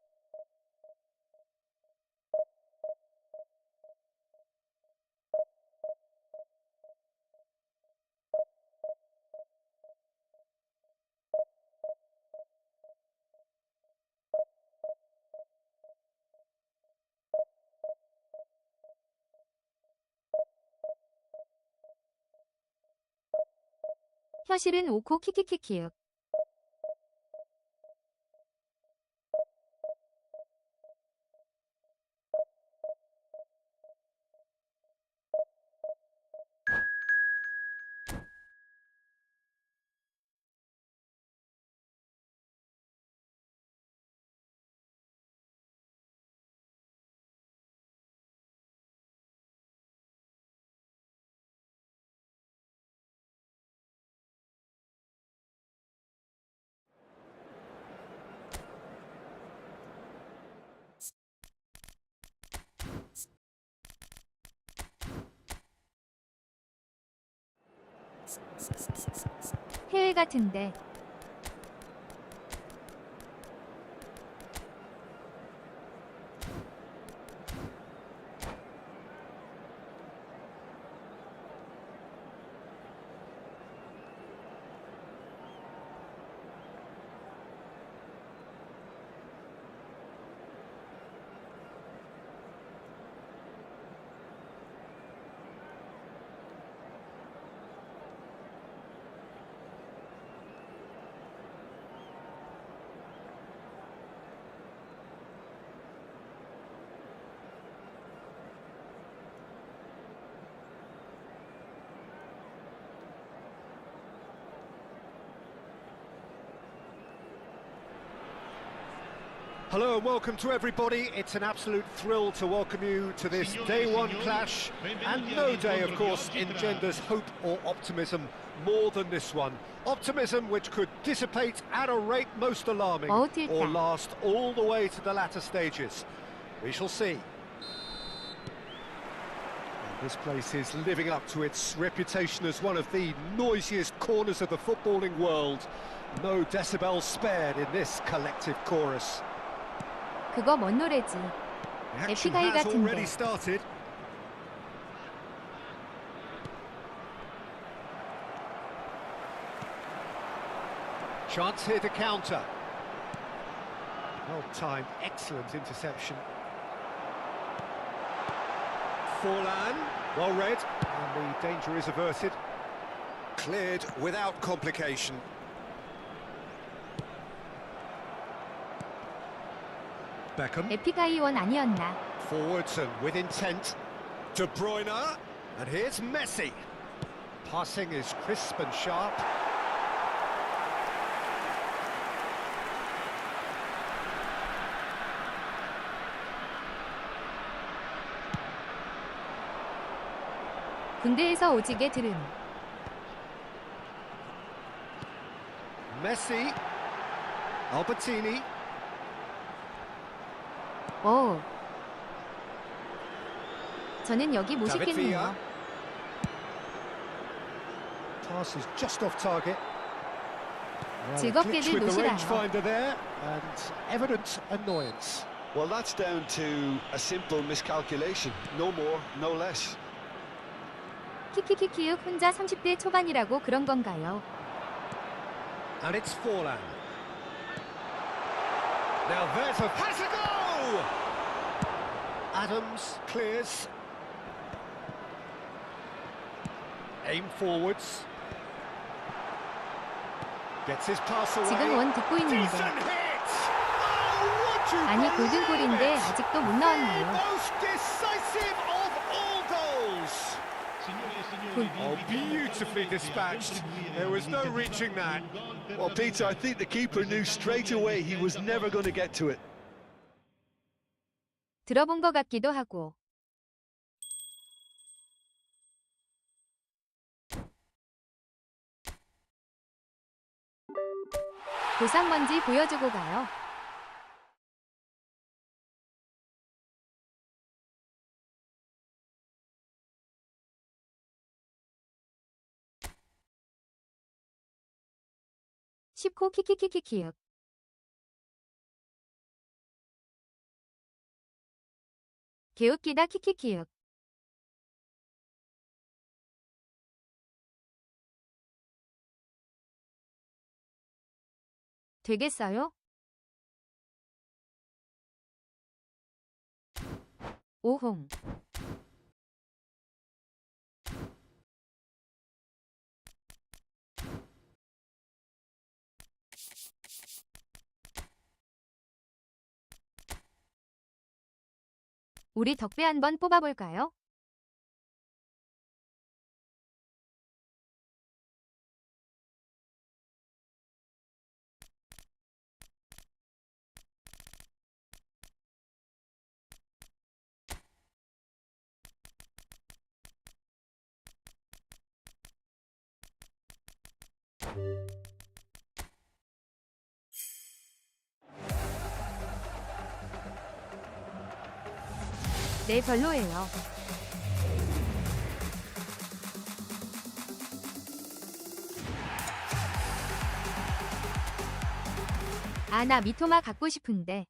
혀실은 5코 키키키키윽. 해외 같은데. Hello and welcome to everybody. It's an absolute thrill to welcome you to this day one clash, and no day, of course, engenders hope or optimism more than this one. Optimism which could dissipate at a rate most alarming, or last all the way to the latter stages. We shall see. This place is living up to its reputation as one of the noisiest corners of the footballing world. No decibels spared in this collective chorus. 그거 뭔 노래지? 에픽하이 같은데. Chance here to counter. Well timed, excellent interception. Forlan, well read, and the danger is averted. Cleared without complication. Beckham. 에픽하이원 아니었나? Forwards and with intent. De Bruyne, and here's Messi. Passing is crisp and sharp. 군대에서 오지게 들음. Messi. Albertini. 오. 저는 여기 모시겠네요. Pass is just off target. 즐겁게들 노시라요. And evident annoyance. Well, that's down to a simple miscalculation. No more, no less. 키키키키윽 혼자 30대 초반이라고 그런 건가요? And it's Forlan. Now there's a has a goal! Adams clears. Aim forwards. Gets his pass away. 지금 원 듣고 있는데. 아니 골든골인데 아직도 못 나왔나요? Oh, beautifully dispatched. There was no reaching that. Well, Peter, I think the keeper knew straight away he was never going to get to it. 들어본 것 같기도 하고. 보상 뭔지 보여주고 가요. 쉽고 키키키키키윽. 개웃기다 키키키윽. 되겠어요? 오홍. 우리 덕배 한번 뽑아볼까요? 네, 별로예요. 아, 나 미토마 갖고 싶은데.